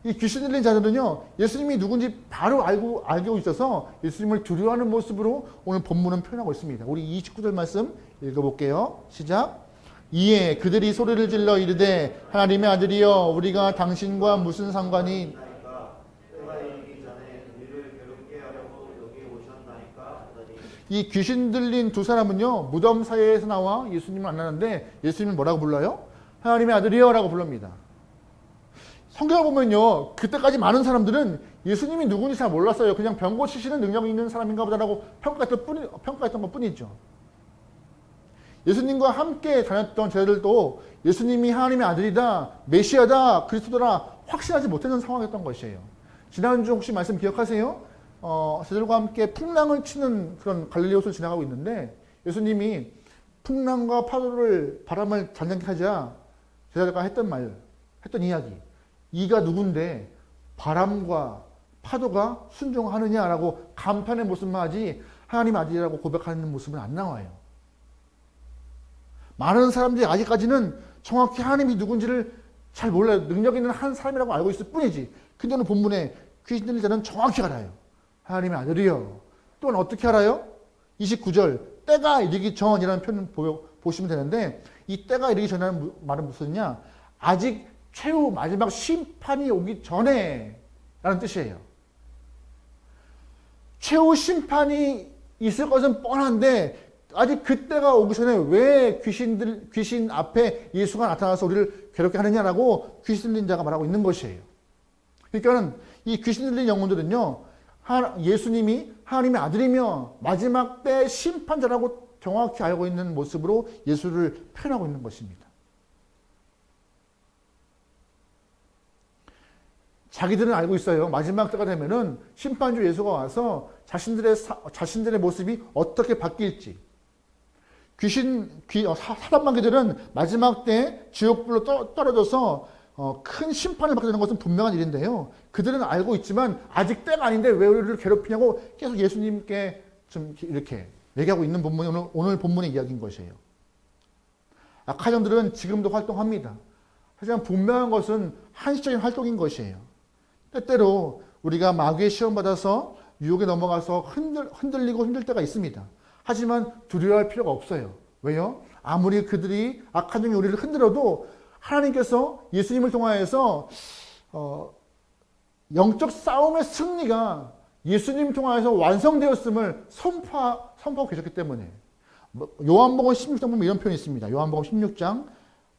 Speaker 1: 이 귀신 들린 자들은요, 예수님이 누군지 바로 알고 있어서 예수님을 두려워하는 모습으로 오늘 본문은 표현하고 있습니다. 우리 29절 말씀 읽어볼게요. 시작. 이에 그들이 소리를 질러 이르되 하나님의 아들이여 우리가 당신과 무슨 상관이 이 귀신 들린 두 사람은요 무덤 사이에서 나와 예수님을 만나는데 예수님은 뭐라고 불러요? 하나님의 아들이여 라고 부릅니다. 성경을 보면요 그때까지 많은 사람들은 예수님이 누군지 잘 몰랐어요. 그냥 병 고치시는 능력이 있는 사람인가 보다라고 평가했던 것 뿐이죠. 예수님과 함께 다녔던 제자들도 예수님이 하나님의 아들이다, 메시아다, 그리스도다 확신하지 못했던 상황이었던 것이에요. 지난주 혹시 말씀 기억하세요? 제자들과 함께 풍랑을 치는 그런 갈릴리호수를 지나가고 있는데 예수님이 풍랑과 파도를 바람을 잔잔케 하자 제자들과 했던 이야기. 이가 누군데 바람과 파도가 순종하느냐라고 감탄의 모습만 하지 하나님 아들이라고 고백하는 모습은 안 나와요. 많은 사람들이 아직까지는 정확히 하나님이 누군지를 잘 몰라요. 능력 있는 한 사람이라고 알고 있을 뿐이지. 근데 오늘 본문에 귀신 들린 자는 정확히 알아요. 하나님의 아들이요. 또는 어떻게 알아요? 29절 때가 이르기 전이라는 표현을 보시면 되는데 이 때가 이르기 전이라는 말은 무슨냐? 아직 최후 마지막 심판이 오기 전에 라는 뜻이에요. 최후 심판이 있을 것은 뻔한데 아직 그때가 오기 전에 왜 귀신 앞에 예수가 나타나서 우리를 괴롭게 하느냐라고 귀신 들린 자가 말하고 있는 것이에요. 그러니까는 이 귀신 들린 영혼들은요, 예수님이 하나님의 아들이며 마지막 때 심판자라고 정확히 알고 있는 모습으로 예수를 표현하고 있는 것입니다. 자기들은 알고 있어요. 마지막 때가 되면은 심판주 예수가 와서 자신들의 모습이 어떻게 바뀔지. 사단마귀들은 마지막 때 지옥불로 떨어져서 큰 심판을 받게 되는 것은 분명한 일인데요. 그들은 알고 있지만 아직 때가 아닌데 왜 우리를 괴롭히냐고 계속 예수님께 좀 이렇게 얘기하고 있는 본문이 오늘 본문의 이야기인 것이에요. 악한 영들은 지금도 활동합니다. 하지만 분명한 것은 한시적인 활동인 것이에요. 때때로 우리가 마귀의 시험받아서 유혹에 넘어가서 흔들리고 힘들 때가 있습니다. 하지만 두려워할 필요가 없어요. 왜요? 아무리 그들이 악한 영이 우리를 흔들어도 하나님께서 예수님을 통하여서 영적 싸움의 승리가 예수님 통하여서 완성되었음을 선포하고 계셨기 때문에 요한복음 16장 보면 이런 표현이 있습니다. 요한복음 16장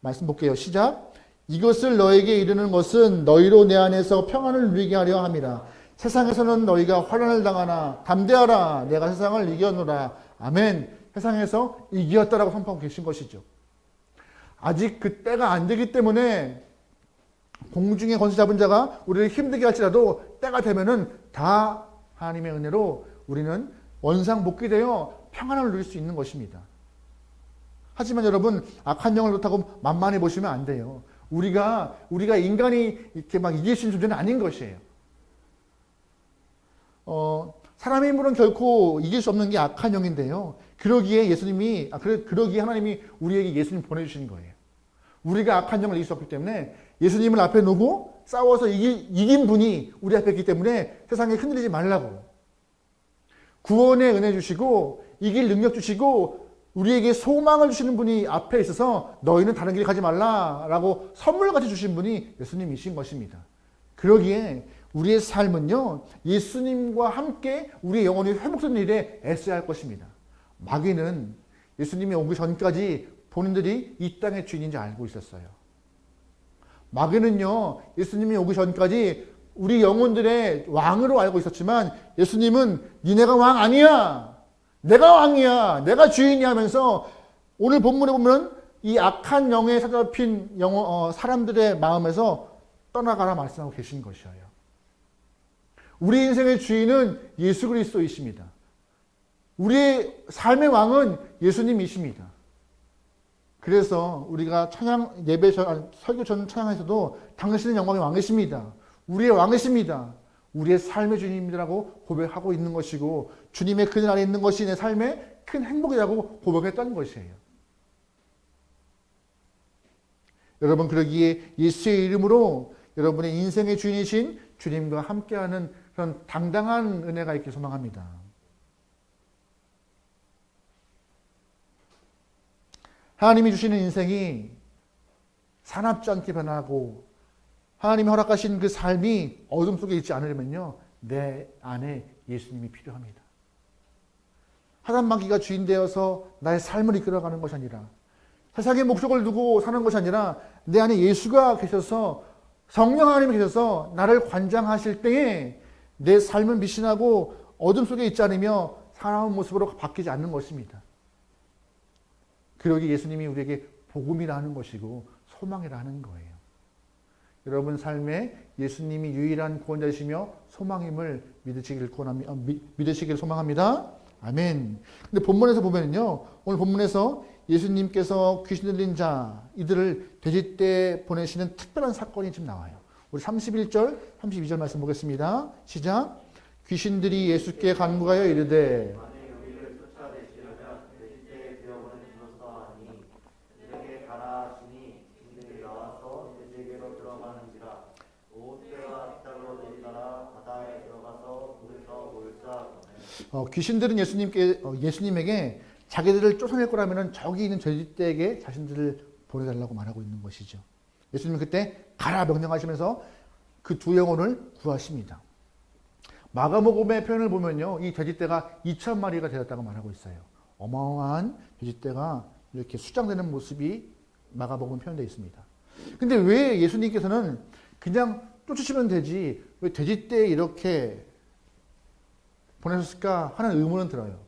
Speaker 1: 말씀 볼게요. 시작. 이것을 너에게 이르는 것은 너희로 내 안에서 평안을 누리게 하려 함이라. 세상에서는 너희가 환난을 당하나 담대하라. 내가 세상을 이겼노라. 아멘. 세상에서 이겼다라고 선포하고 계신 것이죠. 아직 그 때가 안 되기 때문에 공중에 권세 잡은 자가 우리를 힘들게 할지라도 때가 되면은 다 하나님의 은혜로 우리는 원상복귀되어 평안을 누릴 수 있는 것입니다. 하지만 여러분 악한 영을 그렇다고 만만히 보시면 안 돼요. 우리가 인간이 이렇게 막 이길 수 있는 존재는 아닌 것이에요. 사람의 힘으로는 결코 이길 수 없는 게 악한 영인데요. 그러기에 하나님이 우리에게 예수님 보내주신 거예요. 우리가 악한 영을 이길 수 없기 때문에 예수님을 앞에 놓고 싸워서 이긴 분이 우리 앞에 있기 때문에 세상에 흔들리지 말라고. 구원의 은혜 주시고 이길 능력 주시고 우리에게 소망을 주시는 분이 앞에 있어서 너희는 다른 길 가지 말라라고 선물같이 주신 분이 예수님이신 것입니다. 그러기에 우리의 삶은요, 예수님과 함께 우리의 영혼이 회복되는 일에 애써야 할 것입니다. 마귀는 예수님이 오기 전까지 본인들이 이 땅의 주인인지 알고 있었어요. 마귀는요, 예수님이 오기 전까지 우리 영혼들의 왕으로 알고 있었지만 예수님은 니네가 왕 아니야. 내가 왕이야. 내가 주인이야 하면서 오늘 본문에 보면 이 악한 영에 사로잡힌 사람들의 마음에서 떠나가라 말씀하고 계신 것이에요. 우리 인생의 주인은 예수 그리스도이십니다. 우리의 삶의 왕은 예수님이십니다. 그래서 우리가 찬양 예배 설교 전 찬양에서도 당신은 영광의 왕이십니다. 우리의 왕이십니다. 우리의 삶의 주님이라고 고백하고 있는 것이고 주님의 그늘 안에 있는 것이 내 삶의 큰 행복이라고 고백했던 것이에요. 여러분 그러기에 예수의 이름으로 여러분의 인생의 주인이신 주님과 함께하는 그런 당당한 은혜가 있길 소망합니다. 하나님이 주시는 인생이 사납지 않게 변하고 하나님이 허락하신 그 삶이 어둠 속에 있지 않으려면요. 내 안에 예수님이 필요합니다. 하단마귀가 주인 되어서 나의 삶을 이끌어가는 것이 아니라 세상의 목적을 두고 사는 것이 아니라 내 안에 예수가 계셔서 성령 하나님이 계셔서 나를 관장하실 때에 내 삶은 미신하고 어둠 속에 있지 않으며 사나운 모습으로 바뀌지 않는 것입니다. 그러기 예수님이 우리에게 복음이라 하는 것이고 소망이라 하는 거예요. 여러분 삶에 예수님이 유일한 구원자이시며 소망임을 믿으시길 소망합니다. 아멘. 근데 본문에서 보면요. 오늘 본문에서 예수님께서 귀신 들린 자 이들을 돼지떼에 보내시는 특별한 사건이 지금 나와요. 우리 31절, 32절 말씀 보겠습니다. 시작. 귀신들이 예수께 간구하여 이르되 귀신들은 예수님에게 자기들을 쫓아낼 거라면 저기 있는 돼지떼에게 자신들을 보내달라고 말하고 있는 것이죠. 예수님은 그때 가라 명령하시면서 그 두 영혼을 구하십니다. 마가복음의 표현을 보면요. 이 돼지떼가 2,000마리가 되었다고 말하고 있어요. 어마어마한 돼지떼가 이렇게 수장되는 모습이 마가복음에 표현되어 있습니다. 근데 왜 예수님께서는 그냥 쫓으시면 되지 왜 돼지떼에 이렇게 보내셨을까 하는 의문은 들어요.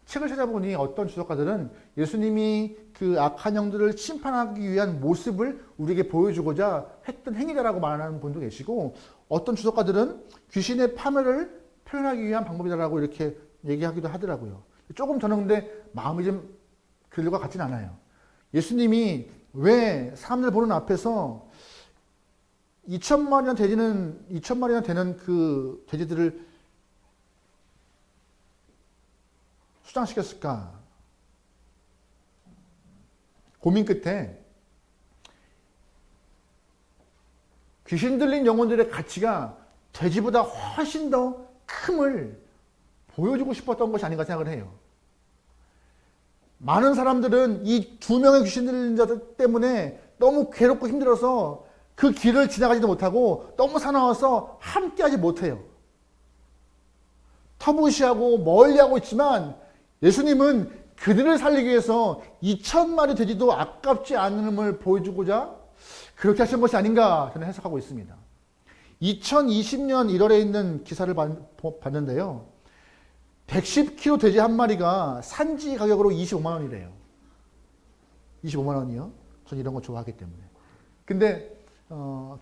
Speaker 1: 책을 찾아보니 어떤 주석가들은 예수님이 그 악한 영들을 심판하기 위한 모습을 우리에게 보여주고자 했던 행위다라고 말하는 분도 계시고 어떤 주석가들은 귀신의 파멸을 표현하기 위한 방법이다라고 이렇게 얘기하기도 하더라고요. 조금 저는 근데 마음이 좀 그들과 같진 않아요. 예수님이 왜 사람들 보는 앞에서 2,000마리나 되는 그 돼지들을 수장시켰을까? 고민 끝에 귀신 들린 영혼들의 가치가 돼지보다 훨씬 더 큼을 보여주고 싶었던 것이 아닌가 생각을 해요. 많은 사람들은 이 2명의 귀신 들린 자들 때문에 너무 괴롭고 힘들어서 그 길을 지나가지도 못하고 너무 사나워서 함께하지 못해요. 터무시하고 멀리하고 있지만 예수님은 그들을 살리기 위해서 2,000마리 돼지도 아깝지 않음을 보여주고자 그렇게 하신 것이 아닌가 저는 해석하고 있습니다. 2020년 1월에 있는 기사를 봤는데요. 110kg 돼지 한 마리가 산지 가격으로 25만 원이래요. 25만 원이요? 전 이런 거 좋아하기 때문에. 근데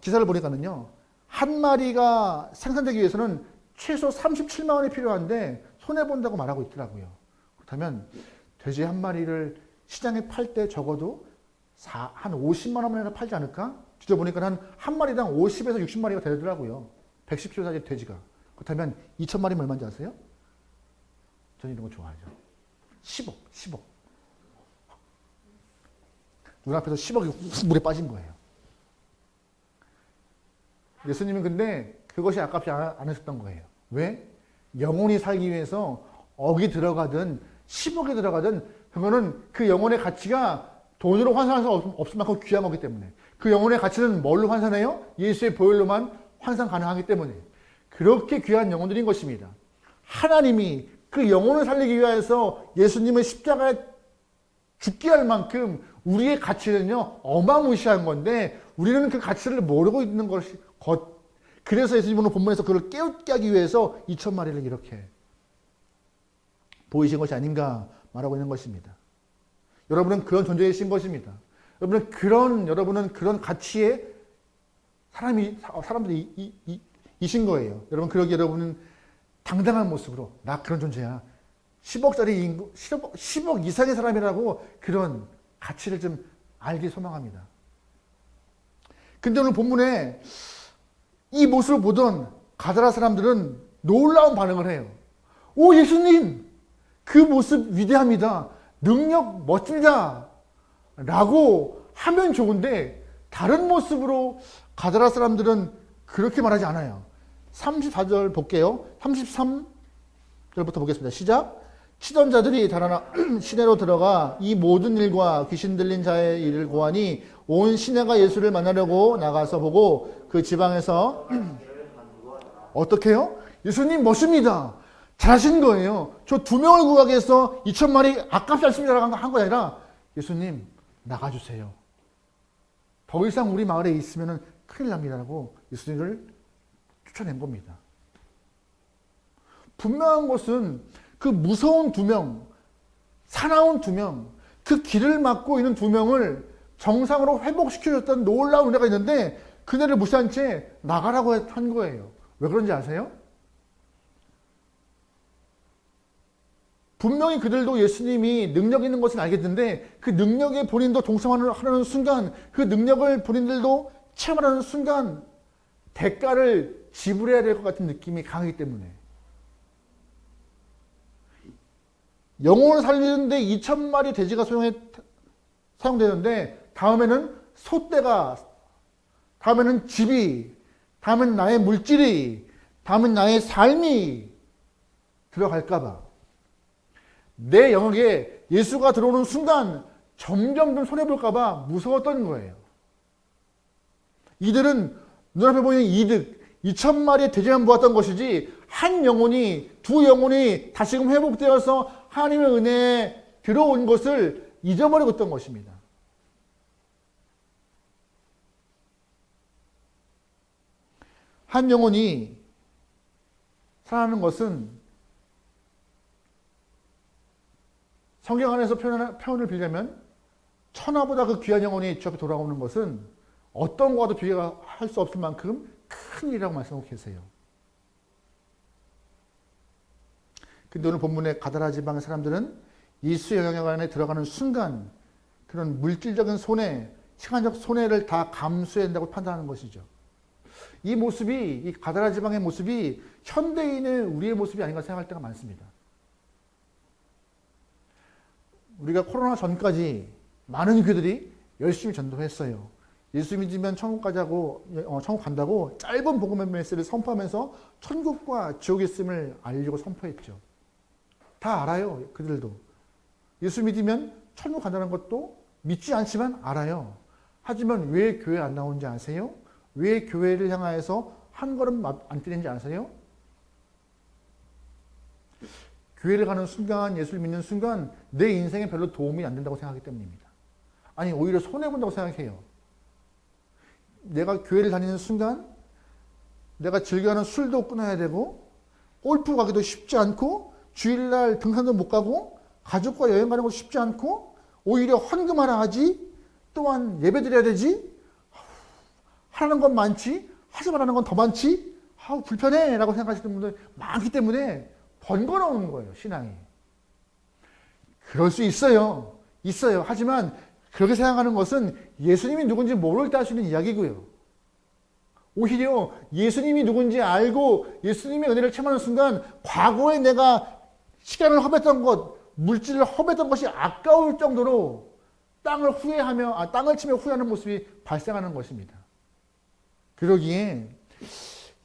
Speaker 1: 기사를 보니까는요. 한 마리가 생산되기 위해서는 최소 37만 원이 필요한데 손해본다고 말하고 있더라고요. 그렇다면 돼지 한 마리를 시장에 팔 때 적어도 한 50만 원이나 팔지 않을까? 뒤져보니까 한 마리당 50에서 60마리가 되더라고요. 110kg짜리 돼지가. 그렇다면 2,000마리면 얼마인지 아세요? 저는 이런 거 좋아하죠. 10억. 눈앞에서 10억이 물에 빠진 거예요. 예수님은 근데 그것이 아깝지 않으셨던 거예요. 왜? 영혼이 살기 위해서 억이 들어가든 10억이 들어가든 그거는 그 영혼의 가치가 돈으로 환산할 수 없을 만큼 귀한 거기 때문에 그 영혼의 가치는 뭘로 환산해요? 예수의 보혈로만 환산 가능하기 때문에 그렇게 귀한 영혼들인 것입니다. 하나님이 그 영혼을 살리기 위해서 예수님을 십자가에 죽게 할 만큼 우리의 가치는요 어마무시한 건데 우리는 그 가치를 모르고 있는 것이 그래서 예수님은 본문에서 그를 깨우게 하기 위해서 2,000마리를 이렇게 보이신 것이 아닌가 말하고 있는 것입니다. 여러분은 그런 존재이신 것입니다. 여러분은 그런 가치의 사람들이 이신 거예요. 여러분, 그러기 여러분은 당당한 모습으로 나 그런 존재야. 10억짜리 인구, 10억 이상의 사람이라고 그런 가치를 좀 알길 소망합니다. 근데 오늘 본문에 이 모습을 보던 가다라 사람들은 놀라운 반응을 해요. 오, 예수님! 그 모습 위대합니다. 능력 멋집니다. 라고 하면 좋은데 다른 모습으로 가다라 사람들은 그렇게 말하지 않아요. 34절 볼게요. 33절부터 보겠습니다. 시작. 치던 자들이 달아나 시내로 들어가 이 모든 일과 귀신 들린 자의 일을 고하니 온 시내가 예수를 만나려고 나가서 보고 그 지방에서 어떻게 해요? 예수님 멋집니다. 잘하신 거예요. 저 2명을 구하기 위해서 2,000마리 아깝지 않습니다라고 한 거 아니라 예수님 나가주세요. 더 이상 우리 마을에 있으면 큰일 납니다라고 예수님을 쫓아낸 겁니다. 분명한 것은 그 무서운 2명, 사나운 2명, 그 길을 막고 있는 2명을 정상으로 회복시켜줬던 놀라운 은혜가 있는데 그네를 무시한 채 나가라고 한 거예요. 왜 그런지 아세요? 분명히 그들도 예수님이 능력 있는 것은 알겠는데 그 능력에 본인도 동참하는 순간, 그 능력을 본인들도 체험하는 순간 대가를 지불해야 될 것 같은 느낌이 강하기 때문에, 영혼을 살리는데 2,000마리 돼지가 사용되는데 다음에는 소떼가, 다음에는 집이, 다음엔 나의 물질이, 다음엔 나의 삶이 들어갈까봐, 내 영역에 예수가 들어오는 순간 점점 손해볼까봐 무서웠던 거예요. 이들은 눈앞에 보이는 이득, 2,000마리의 돼지만 보았던 것이지 한 영혼이, 2 영혼이 다시금 회복되어서 하나님의 은혜에 들어온 것을 잊어버리고 있던 것입니다. 한 영혼이 살아나는 것은 성경 안에서 표현을 빌려면 천하보다 그 귀한 영혼이 주 앞에 돌아오는 것은 어떤 것과도 비교할 수 없을 만큼 큰 일이라고 말씀하고 계세요. 근데 오늘 본문의 가다라 지방의 사람들은 예수의 영향 안에 들어가는 순간 그런 물질적인 손해, 시간적 손해를 다 감수해야 한다고 판단하는 것이죠. 이 모습이, 이 가다라 지방의 모습이 현대인의 우리의 모습이 아닌가 생각할 때가 많습니다. 우리가 코로나 전까지 많은 교회들이 열심히 전도했어요. 예수 믿으면 천국 가자고, 천국 간다고 짧은 복음의 메시지를 선포하면서 천국과 지옥이 있음을 알리고 선포했죠. 다 알아요, 그들도. 예수 믿으면 천국 간다는 것도 믿지 않지만 알아요. 하지만 왜 교회 안 나오는지 아세요? 왜 교회를 향하여서 한 걸음 안 뛰는지 아세요? 교회를 가는 순간, 예수를 믿는 순간 내 인생에 별로 도움이 안 된다고 생각하기 때문입니다. 아니, 오히려 손해본다고 생각해요. 내가 교회를 다니는 순간 내가 즐겨하는 술도 끊어야 되고 골프 가기도 쉽지 않고 주일날 등산도 못 가고 가족과 여행 가는 것도 쉽지 않고 오히려 헌금하라 하지, 또한 예배 드려야 되지, 하라는 건 많지 하지 말라는 건 더 많지, 불편해 라고 생각하시는 분들 많기 때문에 번거로운 거예요, 신앙이. 그럴 수 있어요. 하지만 그렇게 생각하는 것은 예수님이 누군지 모를 때 할 수 있는 이야기고요. 오히려 예수님이 누군지 알고 예수님의 은혜를 체험하는 순간 과거에 내가 시간을 허비했던 것, 물질을 허비했던 것이 아까울 정도로 땅을 치며 후회하는 모습이 발생하는 것입니다. 그러기에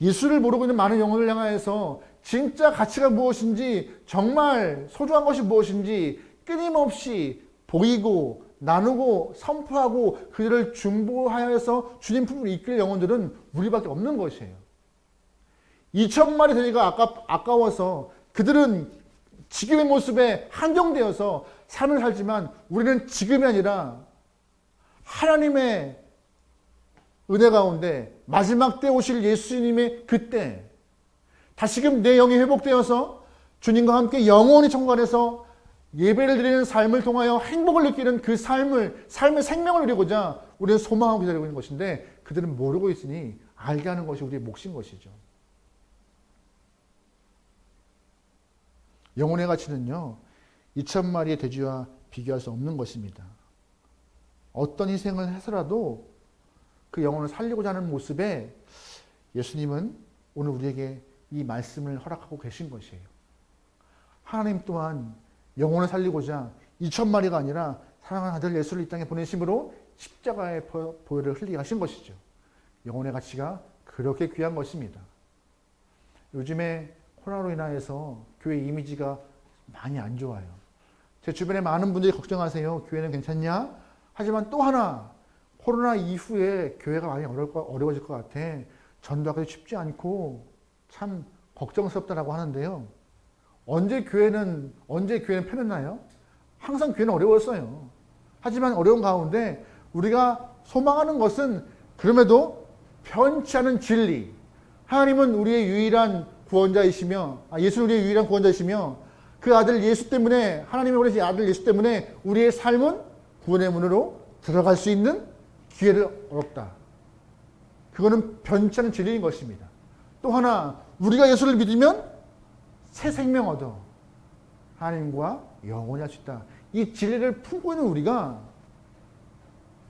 Speaker 1: 예수를 모르고 있는 많은 영혼을 향하여서 진짜 가치가 무엇인지, 정말 소중한 것이 무엇인지 끊임없이 보이고 나누고 선포하고 그들을 중보하여서 주님 품으로 이끌 영혼들은 우리밖에 없는 것이에요. 2,000마리 돼지가 아까워서 그들은 지금의 모습에 한정되어서 삶을 살지만 우리는 지금이 아니라 하나님의 은혜 가운데 마지막 때 오실 예수님의 그때 다시금 내 영이 회복되어서 주님과 함께 영원히 천국 안에서 예배를 드리는 삶을 통하여 행복을 느끼는 그 삶의 생명을 누리고자 우리는 소망하고 기다리고 있는 것인데 그들은 모르고 있으니 알게 하는 것이 우리의 몫인 것이죠. 영혼의 가치는요, 2,000마리의 돼지와 비교할 수 없는 것입니다. 어떤 희생을 해서라도 그 영혼을 살리고자 하는 모습에 예수님은 오늘 우리에게 이 말씀을 허락하고 계신 것이에요. 하나님 또한 영혼을 살리고자 2,000마리가 아니라 사랑하는 아들 예수를 이 땅에 보내심으로 십자가의 보혈을 흘리게 하신 것이죠. 영혼의 가치가 그렇게 귀한 것입니다. 요즘에 코로나로 인하여서 교회 이미지가 많이 안 좋아요. 제 주변에 많은 분들이 걱정하세요. 교회는 괜찮냐? 하지만 또 하나, 코로나 이후에 교회가 많이 어려워질 것 같아. 전도하기도 쉽지 않고 참 걱정스럽다라고 하는데요. 언제 교회는 편했나요? 항상 교회는 어려웠어요. 하지만 어려운 가운데 우리가 소망하는 것은 그럼에도 변치 않은 진리. 하나님은 우리의 유일한 구원자이시며, 예수는 우리의 유일한 구원자이시며, 그 아들 예수 때문에, 하나님이 보내신 아들 예수 때문에 우리의 삶은 구원의 문으로 들어갈 수 있는 기회를 얻었다. 그거는 변치 않은 진리인 것입니다. 또 하나, 우리가 예수를 믿으면 새 생명 얻어 하나님과 영원히 할 수 있다. 이 진리를 품고 있는 우리가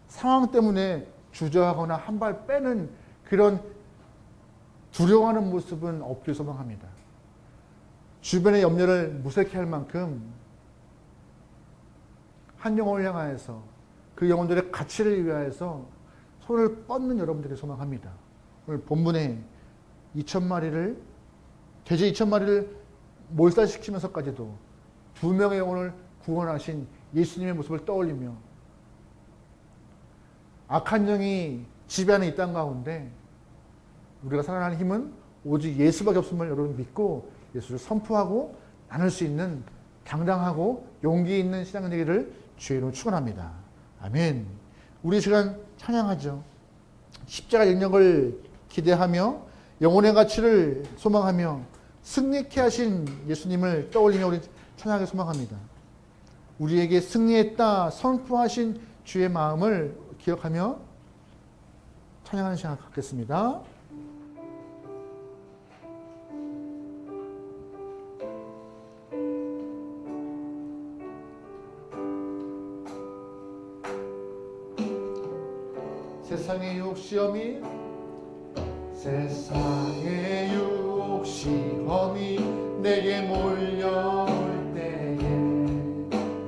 Speaker 1: 상황 때문에 주저하거나 한 발 빼는 그런 두려워하는 모습은 없길 소망합니다. 주변의 염려를 무색해 할 만큼 한 영혼을 향하여서 그 영혼들의 가치를 위하여서 손을 뻗는 여러분들이 소망합니다. 오늘 본문에 2,000마리를 돼지 2,000마리를 몰살시키면서까지도 2명의 영혼을 구원하신 예수님의 모습을 떠올리며 악한 영이 지배하는 이 땅 가운데 우리가 살아가는 힘은 오직 예수밖에 없음을 여러분 믿고 예수를 선포하고 나눌 수 있는 당당하고 용기 있는 신앙 되기를 주의 이름으로 축원합니다. 아멘. 우리 시간 찬양하죠. 십자가 영역을 기대하며 영혼의 가치를 소망하며 승리케 하신 예수님을 떠올리며 우리 찬양하게 소망합니다. 우리에게 승리했다 선포하신 주의 마음을 기억하며 찬양하는 시간 갖겠습니다. 세상의 유혹 시험이 내게 몰려올 때에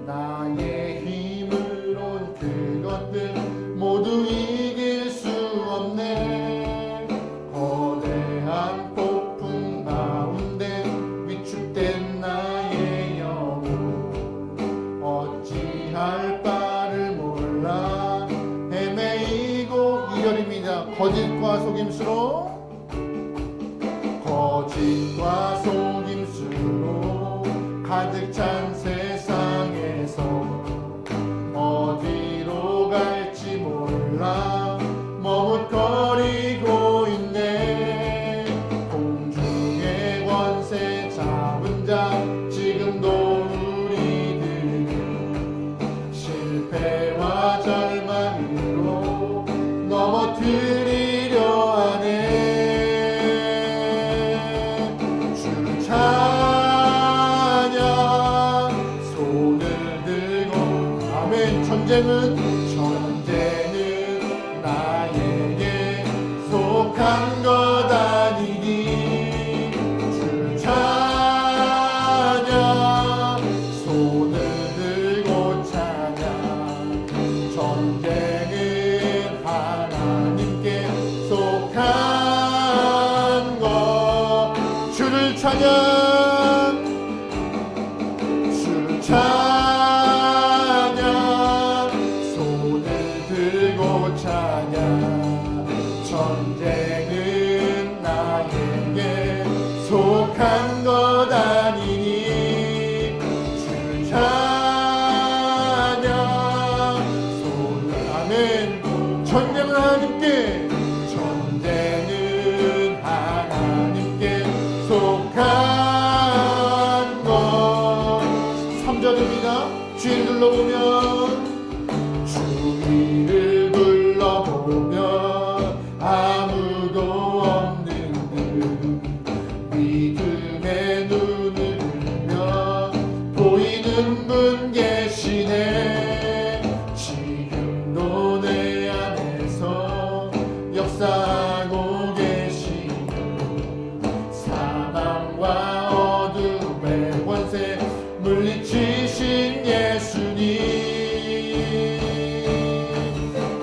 Speaker 1: 나의 힘으론 그것들 모두 이길 수 없네. 거대한 폭풍 가운데 위축된 나의 영혼 어찌할 바를 몰라 헤매이고 이열입니다. 거짓과 속임수로 가득 찬 세상에서 어디로 갈지 몰라 머뭇거리고 있네. 공중의 권세 잡은 자 지금도 우리들은 실패와 절망으로 넘어뜨리려 하네. 전쟁은 나에게 속한 것 아니니 주를 찬양 손을 들고 찬양. 전쟁은 하나님께 속한 것. 주를 찬양 주를 찬양 전쟁은 나에게 속한 것 아니니 주를 찬양 손을. 아멘. 전쟁은 하나님께 속한 것. 3절입니다. 믿음의 눈을 들며 보이는 분 계시네. 지금도 내 안에서 역사하고 계시고 사망과 어둠의 권세 물리치신 예수님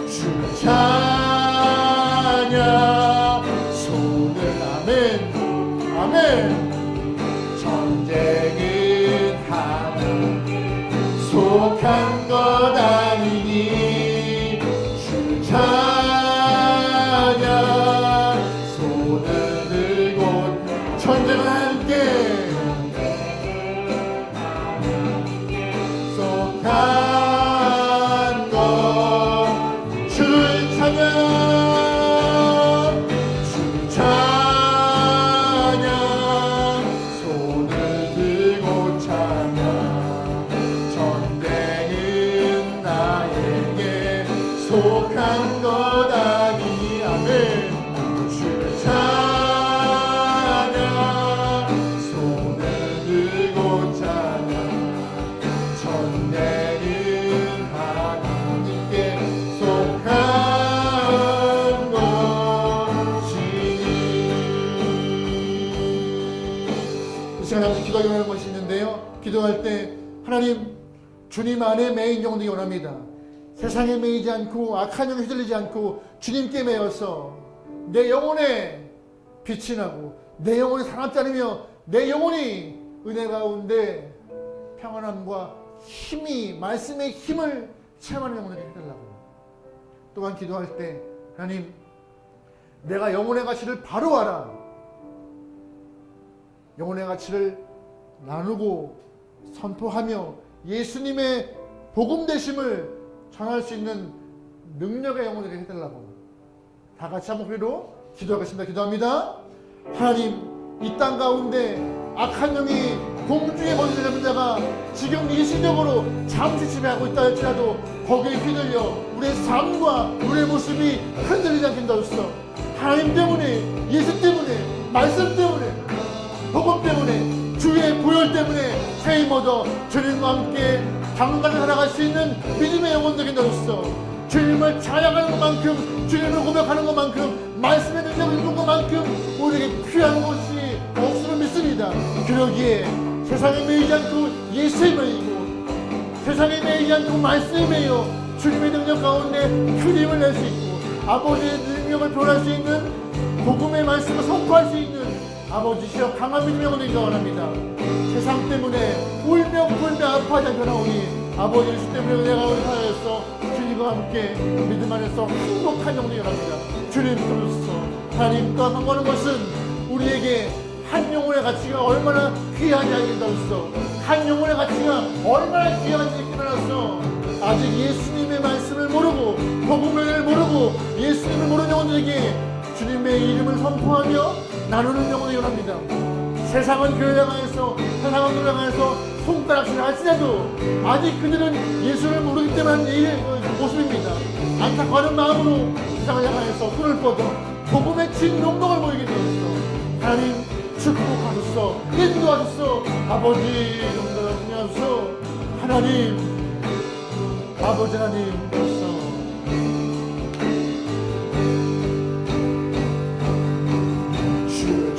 Speaker 1: 주 찬양 손을 아멘 아멘. 전쟁은 하나 속한 것 아니니 주 찬양 손을 들고 전쟁은 함께 속한 것 주를 찬양 주 찬양 손을 들고 찬양 전쟁은 나에게 속한 것 아니 아멘. 주를 찬양 손을 들고 찬양 전쟁은 하나님께 속한 것이니. 이 시간 잠시 기도하기 원하는 것이 있는데요. 기도할 때 하나님 주님 안에 매인 영혼이 원합니다. 세상에 매이지 않고 악한 영에 휘둘리지 않고 주님께 매여서 내 영혼에 빛이 나고 내 영혼이 사납지 않으며 내 영혼이 은혜 가운데 평안함과 힘이 말씀의 힘을 체험하는 영혼에게 해달라고. 또한 기도할 때 하나님 내가 영혼의 가치를 바로 알아. 영혼의 가치를 나누고 선포하며 예수님의 복음 되심을 전할 수 있는 능력의 영혼에게 해달라고. 다 같이 한 목소리로 기도하겠습니다. 기도합니다. 하나님 이 땅 가운데 악한 영이 공중에 먼저 잡는 자가 지금 일시적으로 잠시 지배하고 있다 할지라도 거기에 휘둘려 우리의 삶과 우리의 모습이 흔들리지 않게 하옵소서. 하나님 때문에 예수 때문에 말씀 때문에 복음 때문에 주의 보혈 때문에 세임 얻어 주님과 함께 당당히 살아갈 수 있는 믿음의 영혼들이 되옵소서. 주님을 찬양하는 것만큼 주님을 고백하는 것만큼 말씀의 능력을 입는 것만큼 우리에게 필요한 것이 없음을 믿습니다. 그러기에 세상에 매이지 않고 예수에 매이고 세상에 매이지 않고 말씀에 매여 주님의 능력 가운데 큰 힘을 낼 수 있고 아버지의 능력을 표현할 수 있는 복음의 말씀을 선포할 수 있는 아버지시여 강한 믿음의 영혼을 원합니다. 세상 때문에 울며 불며 아파하지 않거나오니 아버지 예수 때문에 내가 우리 살아서 주님과 함께 믿음 안에서 행복한 영혼이 원합니다. 주님 부르소서. 하나님과 상관하는 것은 우리에게 한 영혼의 가치가 얼마나 귀하지 않겠다고서 한 영혼의 가치가 얼마나 귀한지 깨달아서 아직 예수님의 말씀을 모르고 복음을 모르고 예수님을 모르는 영혼들에게 주님의 이름을 선포하며 나누는 영혼이 원합니다. 세상은 교회를 향해서 세상은 교회를 향해서 손가락질을 할지라도 아직 그들은 예수를 모르기 때문에 이 모습입니다. 안타까운 마음으로 세상을 향해서 손을 뻗어 복음의 진동력을 보이게 되었어. 하나님 축복하소서 인도하소서. 아버지 영광을 부여하소서. 하나님 아버지 하나님 주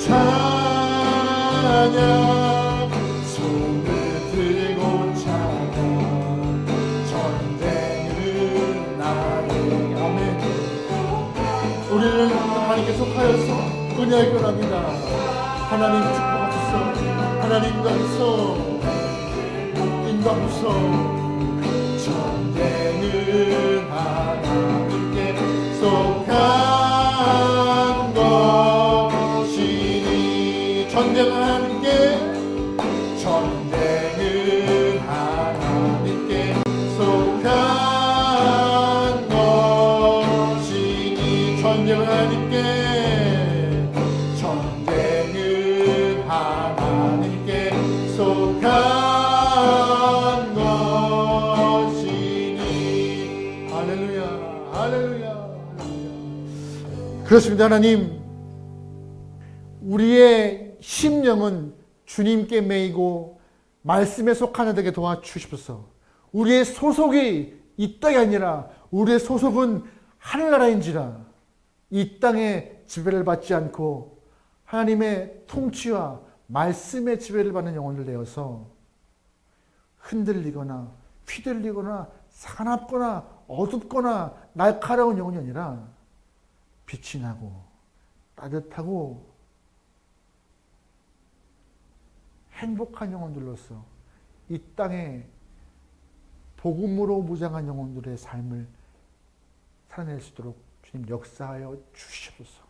Speaker 1: 찬양 손을 들고 찬양 전쟁은 나의 아멘. 우리는 하나님께 속하여서 은혜를 원합니다. 하나님 축복하소서. 하나님 인도하소서. 인도하소서. 전쟁은 하나님께 속한 것이니 전쟁은 하나님께 속한 것이니 전쟁은 하나님께 속한 것이니. 할렐루야 할렐루야 할렐루야. 그렇습니다. 하나님 우리의 심령은 주님께 매이고 말씀에 속하는 되게 도와주십소서. 우리의 소속이 이 땅이 아니라 우리의 소속은 하늘나라인지라 이 땅의 지배를 받지 않고 하나님의 통치와 말씀의 지배를 받는 영혼들 되어서 흔들리거나 휘둘리거나 사납거나 어둡거나 날카로운 영혼이 아니라 빛이 나고 따뜻하고 행복한 영혼들로서 이 땅에 복음으로 무장한 영혼들의 삶을 살아낼 수 있도록 주님 역사하여 주시옵소서.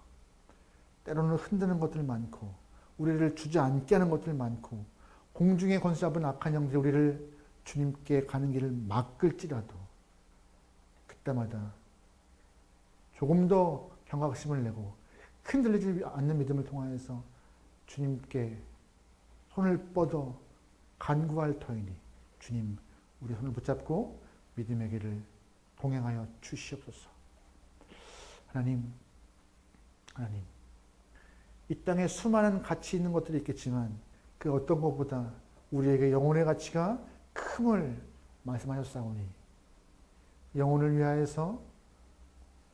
Speaker 1: 때로는 흔드는 것들 많고 우리를 주저앉게 하는 것들 많고 공중에 건수 잡은 악한 영들이 우리를 주님께 가는 길을 막을지라도 그때마다 조금 더 경각심을 내고 흔들리지 않는 믿음을 통하여서 주님께 손을 뻗어 간구할 터이니 주님 우리 손을 붙잡고 믿음의 길을 동행하여 주시옵소서. 하나님 이 땅에 수많은 가치 있는 것들이 있겠지만 그 어떤 것보다 우리에게 영혼의 가치가 큼을 말씀하셨사오니 영혼을 위하여서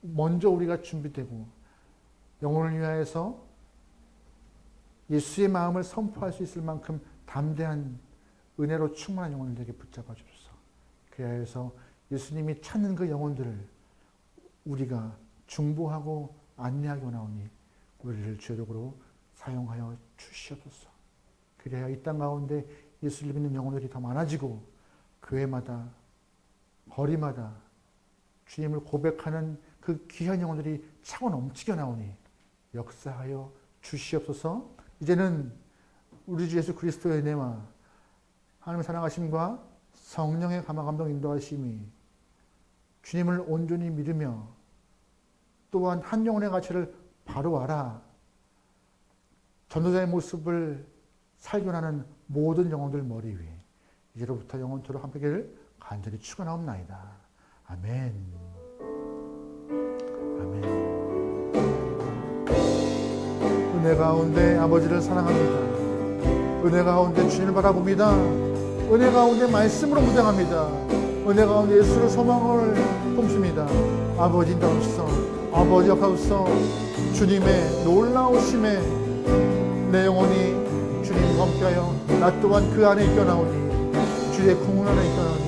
Speaker 1: 먼저 우리가 준비되고 영혼을 위하여서 예수의 마음을 선포할 수 있을 만큼 담대한 은혜로 충만한 영혼들에게 붙잡아 주소서. 그리하여서 예수님이 찾는 그 영혼들을 우리가 중보하고 안내하기 원하오니 우리를 주역으로 사용하여 주시옵소서. 그래야 이 땅 가운데 예수를 믿는 영혼들이 더 많아지고 교회마다 거리마다 주님을 고백하는 그 귀한 영혼들이 차고 넘치게 나오니 역사하여 주시옵소서. 이제는 우리 주 예수 그리스도의 은혜와 하나님의 사랑하심과 성령의 감화 인도하심이 주님을 온전히 믿으며 또한 한 영혼의 가치를 바로 알아 전도자의 모습을 살균하는 모든 영혼들 머리 위에 이제로부터 영원토록 함께기를 간절히 축원하옵나이다. 아멘. 아멘. 은혜 가운데 아버지를 사랑합니다. 은혜 가운데 주님을 바라봅니다. 은혜 가운데 말씀으로 무장합니다. 은혜 가운데 예수를 소망을 품습니다. 아버지 인도하옵소서. 아버지 역하옵소서. 주님의 놀라우심에 내 영혼이 주님과 함께하여 나 또한 그 안에 있겨나오니 주의 궁을 안에 있겨나오니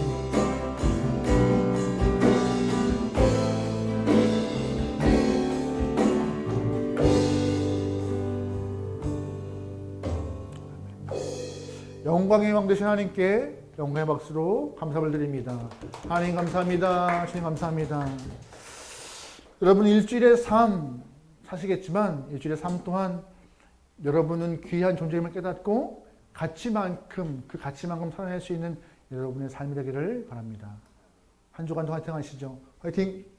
Speaker 1: 영광의 왕 되신 하나님께 영광의 박수로 감사를 드립니다. 하나님 감사합니다. 주님 감사합니다. 여러분 일주일의 삶 사시겠지만 일주일의 삶 동안 여러분은 귀한 존재임을 깨닫고 그 가치만큼 살아낼 수 있는 여러분의 삶이 되기를 바랍니다. 한 주간도 화이팅 하시죠. 화이팅!